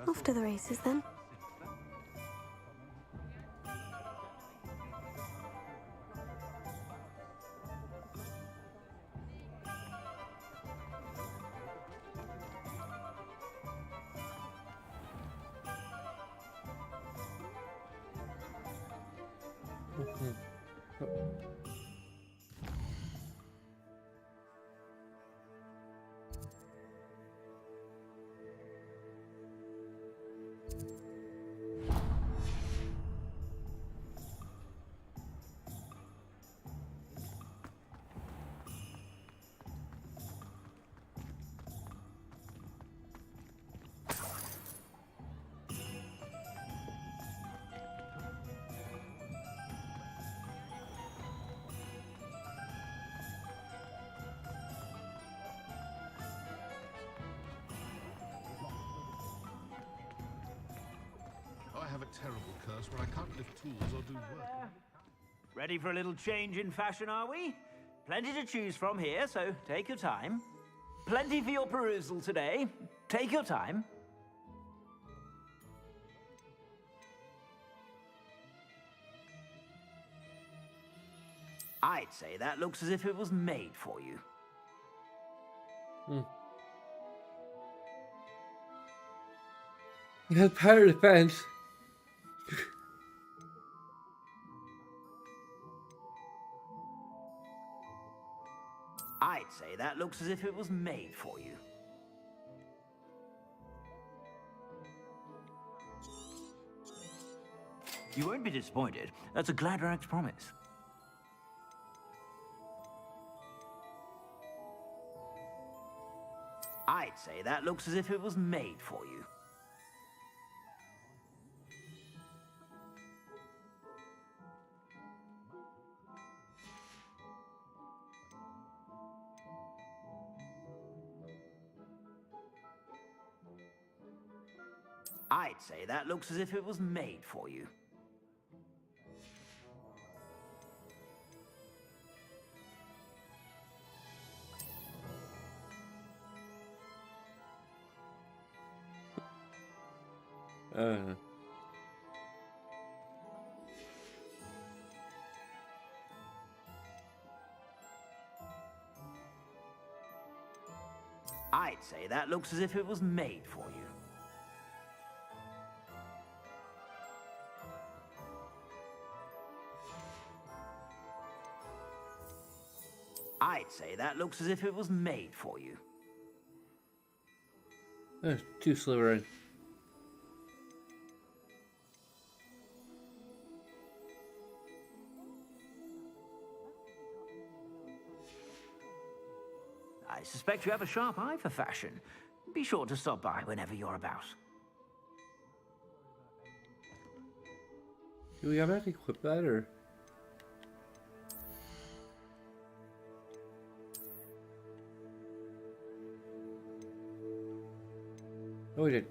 Off to the races then. I have a terrible curse where I can't lift tools or do work. Ready for a little change in fashion, are we? Plenty to choose from here, so take your time. Plenty for your perusal today. Take your time. I'd say that looks as if it was made for you. That's power defense. I'd say that looks as if it was made for you. You won't be disappointed. That's a Gladrax promise. I'd say that looks as if it was made for you. I'd say that looks as if it was made for you. I'd say that looks as if it was made for you. I'd say that looks as if it was made for you. Too slithering. I suspect you have a sharp eye for fashion. Be sure to stop by whenever you're about. Do we have to equip that or? Oh, we did.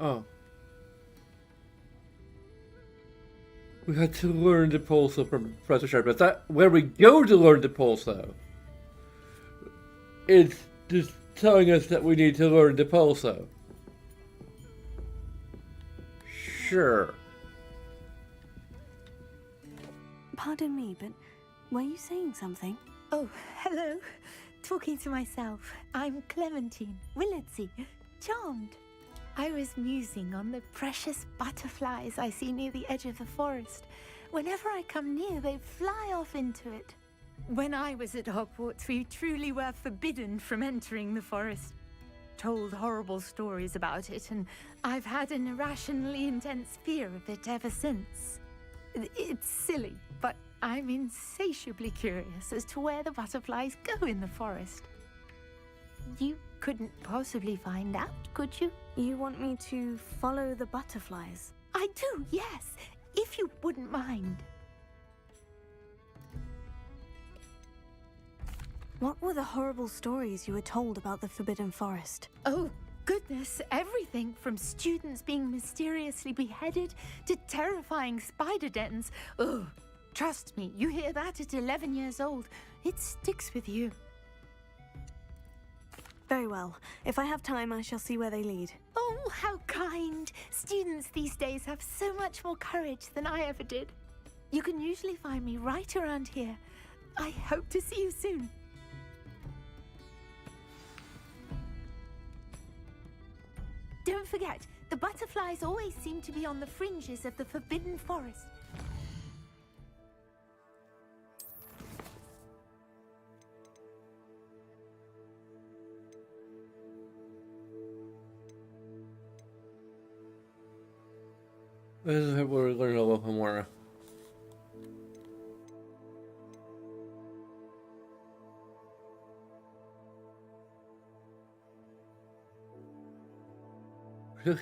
Oh. We had to learn the pulsar from Professor Sharp. Is that where we go to learn the pulsar? It's just telling us that we need to learn the pulsar. Sure. Pardon me, but were you saying something? Oh, hello. Talking to myself. I'm Clementine Willardsey. Charmed. I was musing on the precious butterflies I see near the edge of the forest. Whenever I come near, they fly off into it. When I was at Hogwarts, we truly were forbidden from entering the forest. Told horrible stories about it, and I've had an irrationally intense fear of it ever since. It's silly, but I'm insatiably curious as to where the butterflies go in the forest. You couldn't possibly find out, could you? You want me to follow the butterflies? I do, yes, if you wouldn't mind. What were the horrible stories you were told about the Forbidden Forest? Oh, goodness, everything from students being mysteriously beheaded to terrifying spider dens. Oh, trust me, you hear that at 11 years old, it sticks with you. Very well. If I have time, I shall see where they lead. Oh, how kind. Students these days have so much more courage than I ever did. You can usually find me right around here. I hope to see you soon. Don't forget, the butterflies always seem to be on the fringes of the Forbidden Forest. This is where we're learning a little more. Really?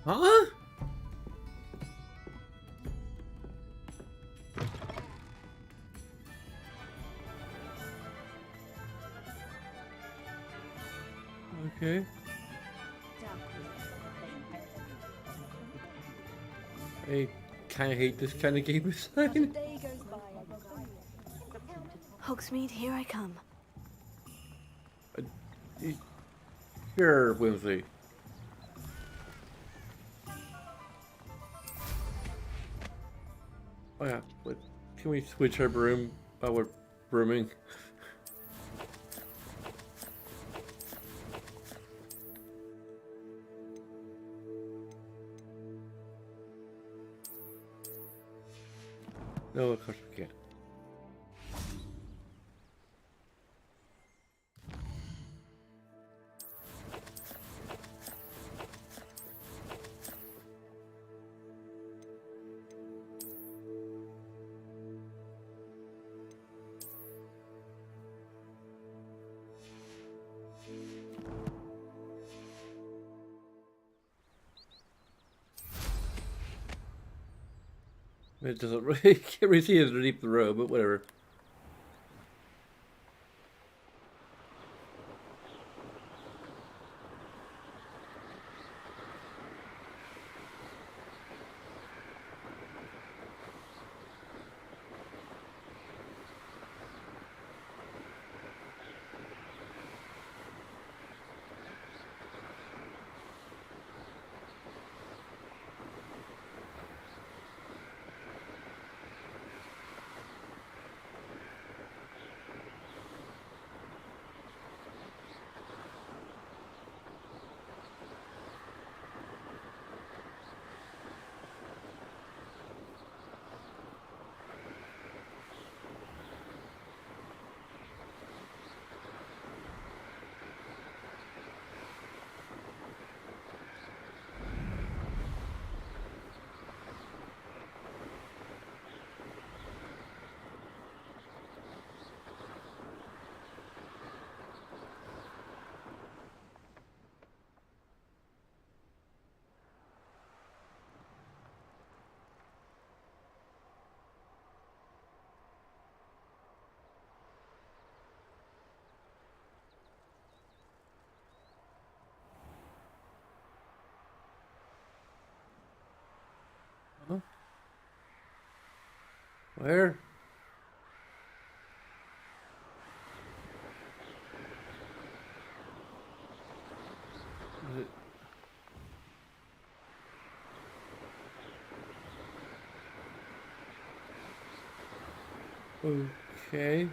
Huh? Okay. I kind of hate this kind of game design. Hogsmeade, here I come. Sure, Whimsy. Oh yeah, but can we switch our broom while we're brooming? No, of course we can't. It doesn't really, can't really see it underneath the row, but whatever. Where? Is it? Okay.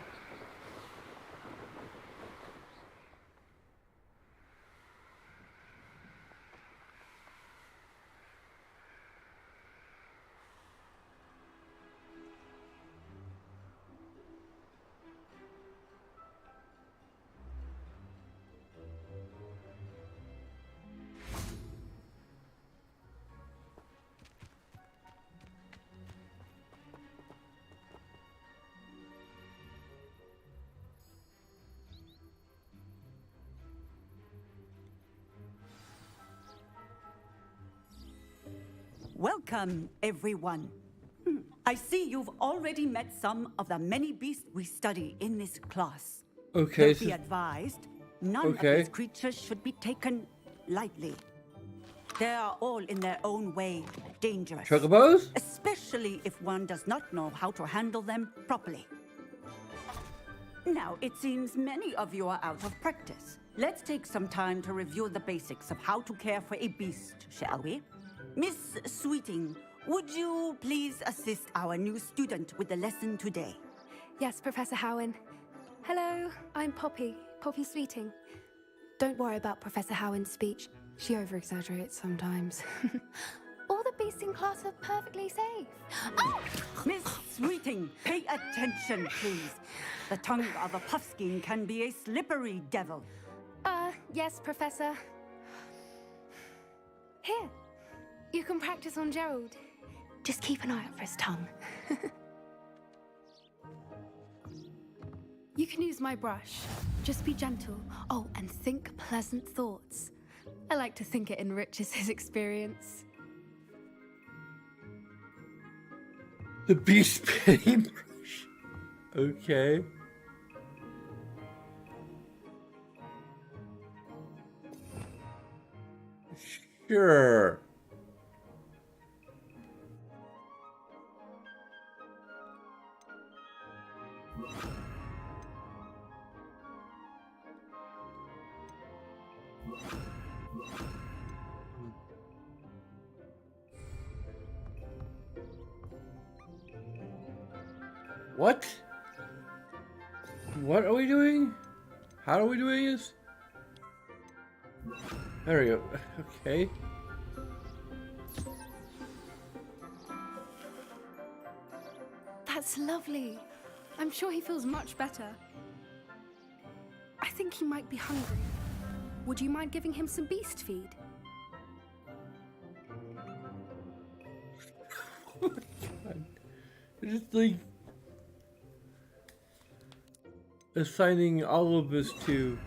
Welcome, everyone. I see you've already met some of the many beasts we study in this class. Okay. Be advised, none of these creatures should be taken lightly. They are all in their own way dangerous. Chocobos? Especially if one does not know how to handle them properly. Now, it seems many of you are out of practice. Let's take some time to review the basics of how to care for a beast, shall we? Miss Sweeting, would you please assist our new student with the lesson today? Yes, Professor Howen. Hello, I'm Poppy Sweeting. Don't worry about Professor Howen's speech. She over-exaggerates sometimes. All the beasts in class are perfectly safe. Oh! Miss Sweeting, pay attention, please. The tongue of a puffskein can be a slippery devil. Yes, Professor. Here. You can practice on Gerald. Just keep an eye out for his tongue. You can use my brush. Just be gentle. Oh, and think pleasant thoughts. I like to think it enriches his experience. The beast paintbrush. Okay. Sure. What? What are we doing? How are we doing this? There we go. Okay. That's lovely. I'm sure he feels much better. I think he might be hungry. Would you mind giving him some beast feed? Just like assigning all of this to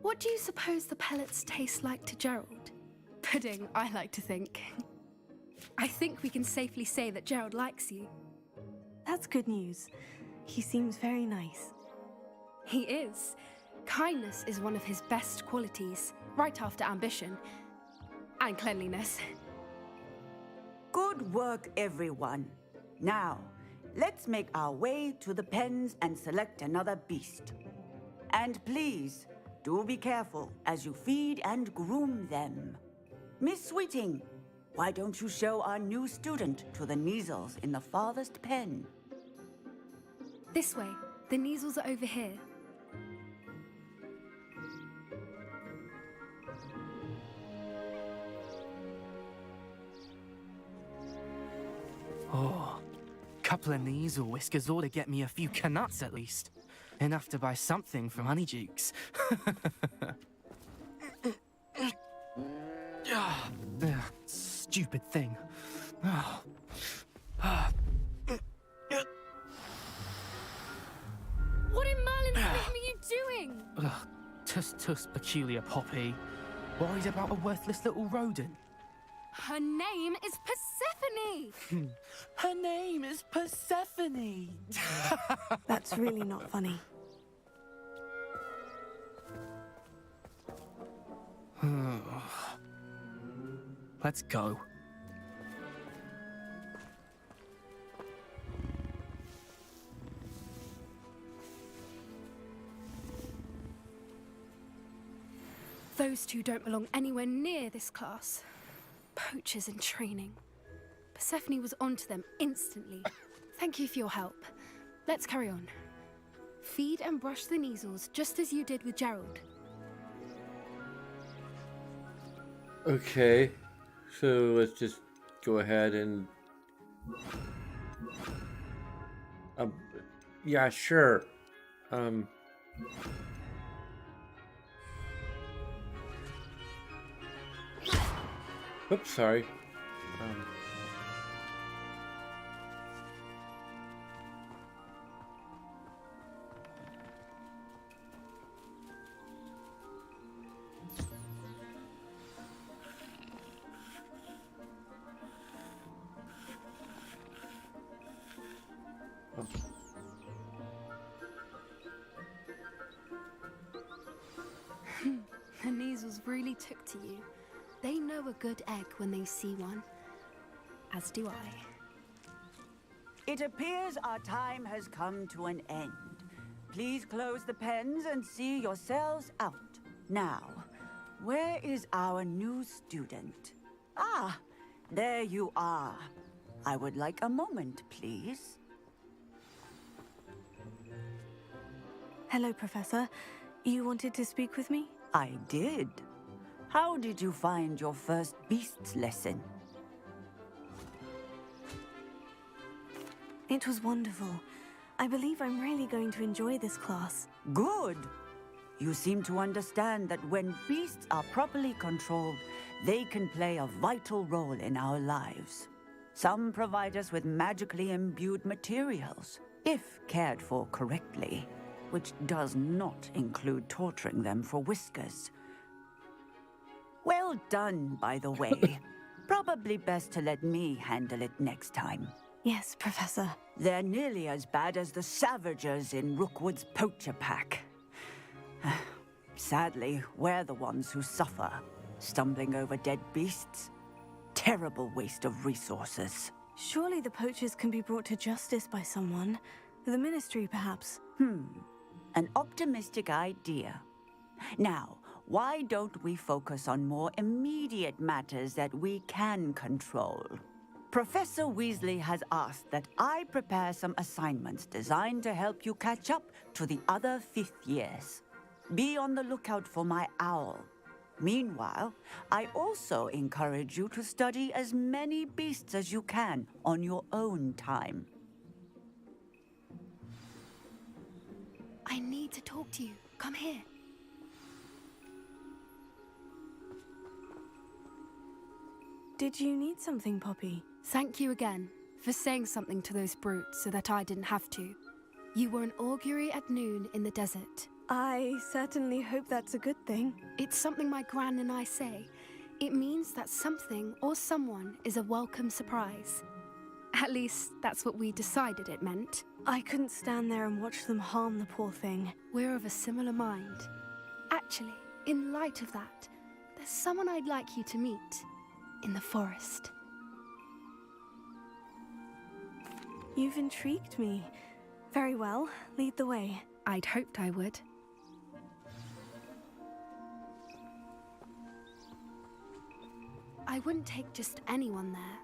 What do you suppose the pellets taste like to Gerald? Pudding, I like to think. I think we can safely say that Gerald likes you. That's good news. He seems very nice. He is. Kindness is one of his best qualities, right after ambition. And cleanliness. Good work, everyone. Now, let's make our way to the pens and select another beast. And please, do be careful as you feed and groom them. Miss Sweeting, why don't you show our new student to the Neasels in the farthest pen? This way. The Neasels are over here. Oh, couple of Neasel whiskers ought to get me a few canuts at least. Enough to buy something from Honeydukes. Stupid thing. What in Merlin's name are you doing? Tuss, peculiar Poppy. Worried about a worthless little rodent. Her name is Persephone! Her name is Persephone! That's really not funny. Let's go. Those two don't belong anywhere near this class. Poachers in training. Persephone was onto them instantly. Thank you for your help. Let's carry on. Feed and brush the measles just as you did with Gerald. Okay, so let's just go ahead and... yeah, sure. Oops, sorry. The measles really took to you. They know a good egg when they see one. As do I. It appears our time has come to an end. Please close the pens and see yourselves out. Now, where is our new student? Ah, there you are. I would like a moment, please. Hello, Professor. You wanted to speak with me? I did. How did you find your first beasts lesson? It was wonderful. I believe I'm really going to enjoy this class. Good. You seem to understand that when beasts are properly controlled, they can play a vital role in our lives. Some provide us with magically imbued materials, if cared for correctly, which does not include torturing them for whiskers. Well done, by the way. Probably best to let me handle it next time. Yes, Professor. They're nearly as bad as the Savagers in Rookwood's poacher pack. Sadly, we're the ones who suffer, stumbling over dead beasts. Terrible waste of resources. Surely the poachers can be brought to justice by someone. The Ministry, perhaps. An optimistic idea. Now, why don't we focus on more immediate matters that we can control? Professor Weasley has asked that I prepare some assignments designed to help you catch up to the other 5th years. Be on the lookout for my owl. Meanwhile, I also encourage you to study as many beasts as you can on your own time. I need to talk to you. Come here. Did you need something, Poppy? Thank you again for saying something to those brutes so that I didn't have to. You were an augury at noon in the desert. I certainly hope that's a good thing. It's something my gran and I say. It means that something or someone is a welcome surprise. At least, that's what we decided it meant. I couldn't stand there and watch them harm the poor thing. We're of a similar mind. Actually, in light of that, there's someone I'd like you to meet. In the forest. You've intrigued me. Very well, lead the way. I'd hoped I would. I wouldn't take just anyone there.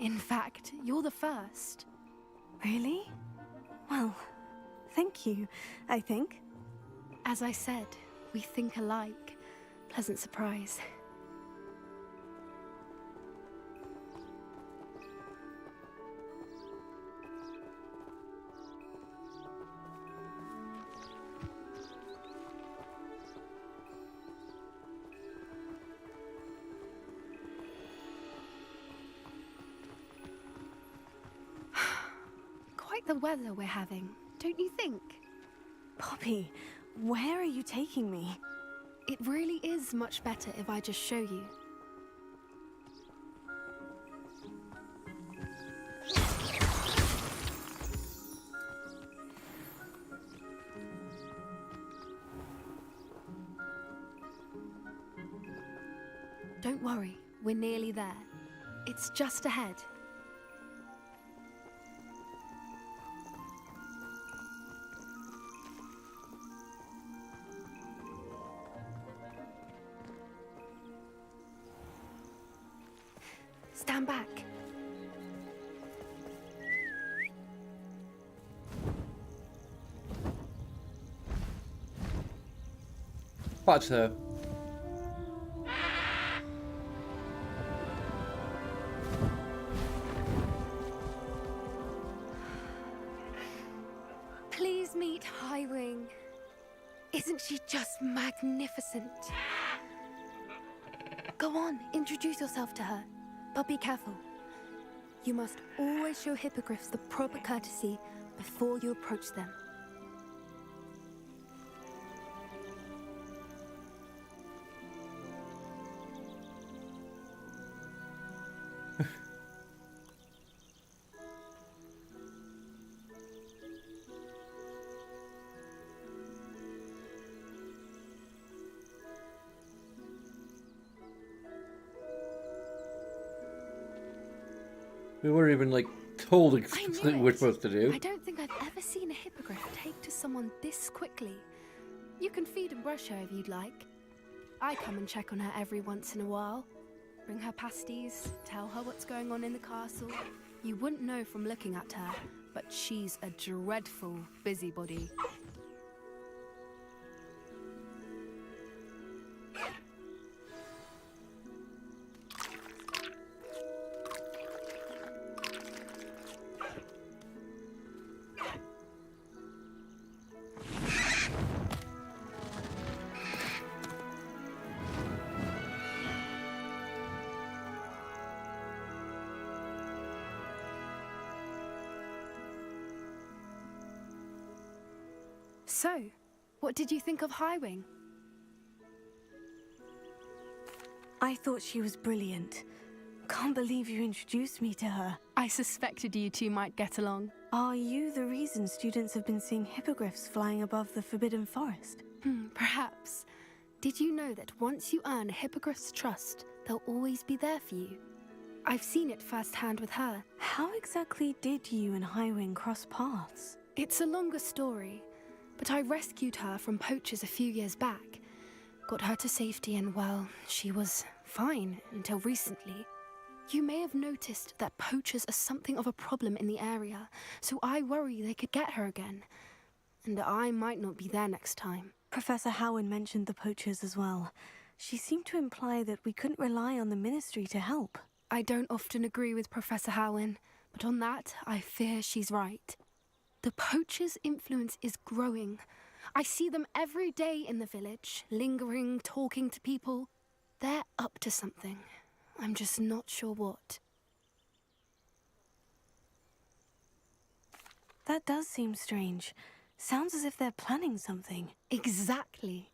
In fact, you're the first. Really? Well, thank you, I think. As I said, we think alike. Pleasant surprise. Quite the weather we're having, don't you think? Poppy, where are you taking me? It really is much better if I just show you. Don't worry, we're nearly there. It's just ahead. Stand back. Watch her. Please meet Highwing. Isn't she just magnificent? Go on, introduce yourself to her. But be careful. You must always show hippogriffs the proper courtesy before you approach them. We weren't even, like, told explicitly what we're supposed to do. I don't think I've ever seen a hippogriff take to someone this quickly. You can feed and brush her if you'd like. I come and check on her every once in a while. Bring her pasties, tell her what's going on in the castle. You wouldn't know from looking at her, but she's a dreadful busybody. So, what did you think of Highwing? I thought she was brilliant. Can't believe you introduced me to her. I suspected you two might get along. Are you the reason students have been seeing hippogriffs flying above the Forbidden Forest? Perhaps. Did you know that once you earn a hippogriff's trust, they'll always be there for you? I've seen it firsthand with her. How exactly did you and Highwing cross paths? It's a longer story, but I rescued her from poachers a few years back. Got her to safety and, well, she was fine until recently. You may have noticed that poachers are something of a problem in the area, so I worry they could get her again. And I might not be there next time. Professor Howin mentioned the poachers as well. She seemed to imply that we couldn't rely on the Ministry to help. I don't often agree with Professor Howin, but on that, I fear she's right. The poachers' influence is growing. I see them every day in the village, lingering, talking to people. They're up to something. I'm just not sure what. That does seem strange. Sounds as if they're planning something. Exactly.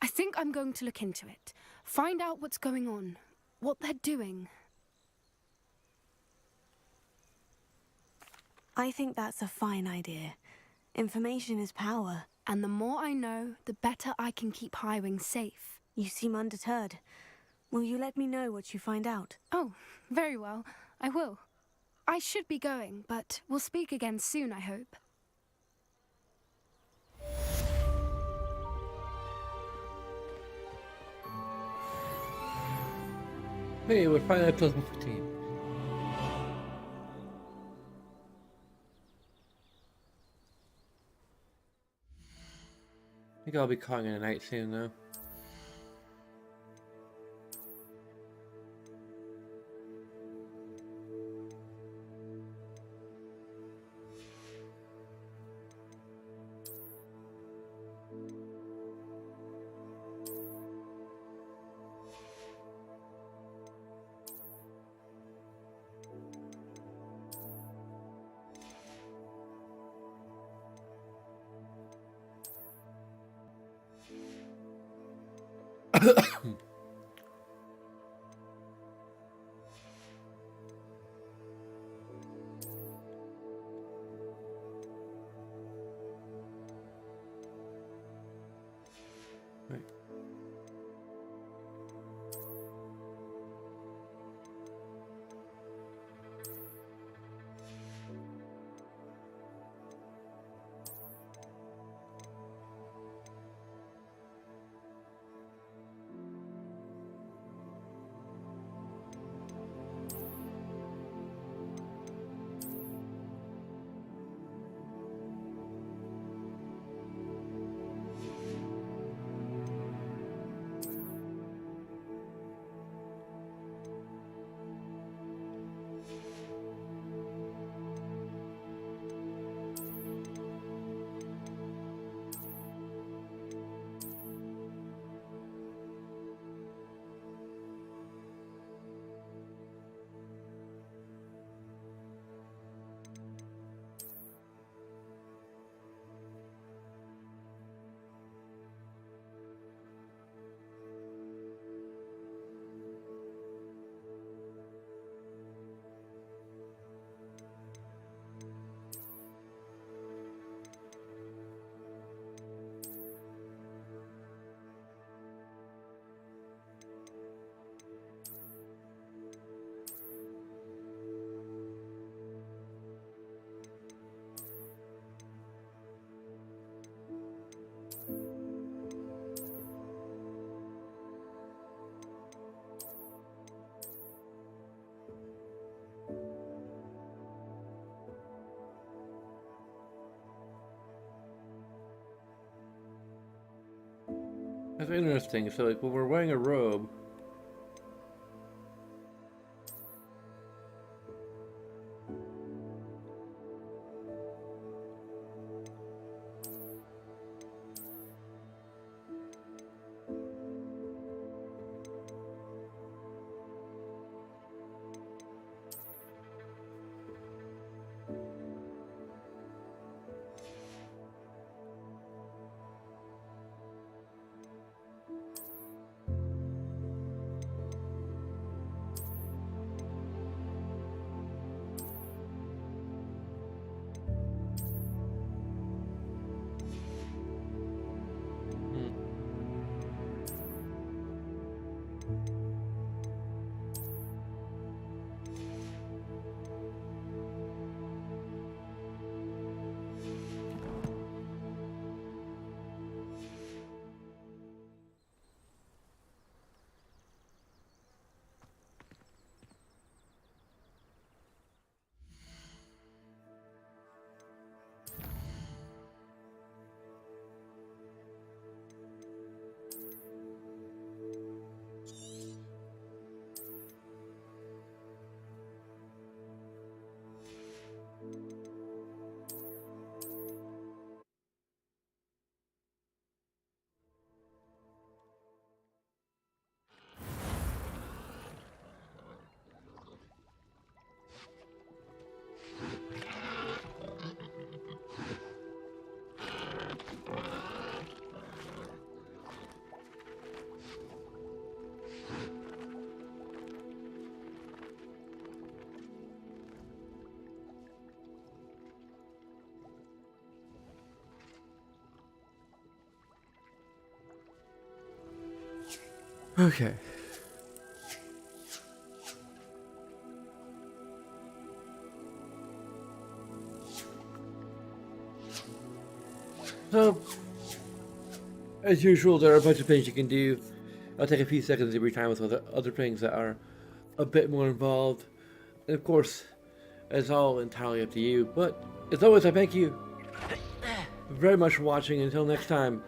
I think I'm going to look into it. Find out what's going on, what they're doing. I think that's a fine idea. Information is power. And the more I know, the better I can keep Highwing safe. You seem undeterred. Will you let me know what you find out? Oh, very well. I will. I should be going, but we'll speak again soon, I hope. Hey, we're finally at 2015. I think I'll be calling it a night soon, though. Right. That's interesting. So, like, when we're wearing a robe, okay. So, as usual, there are a bunch of things you can do. I'll take a few seconds every time with other things that are a bit more involved. And of course, it's all entirely up to you. But, as always, I thank you very much for watching. Until next time.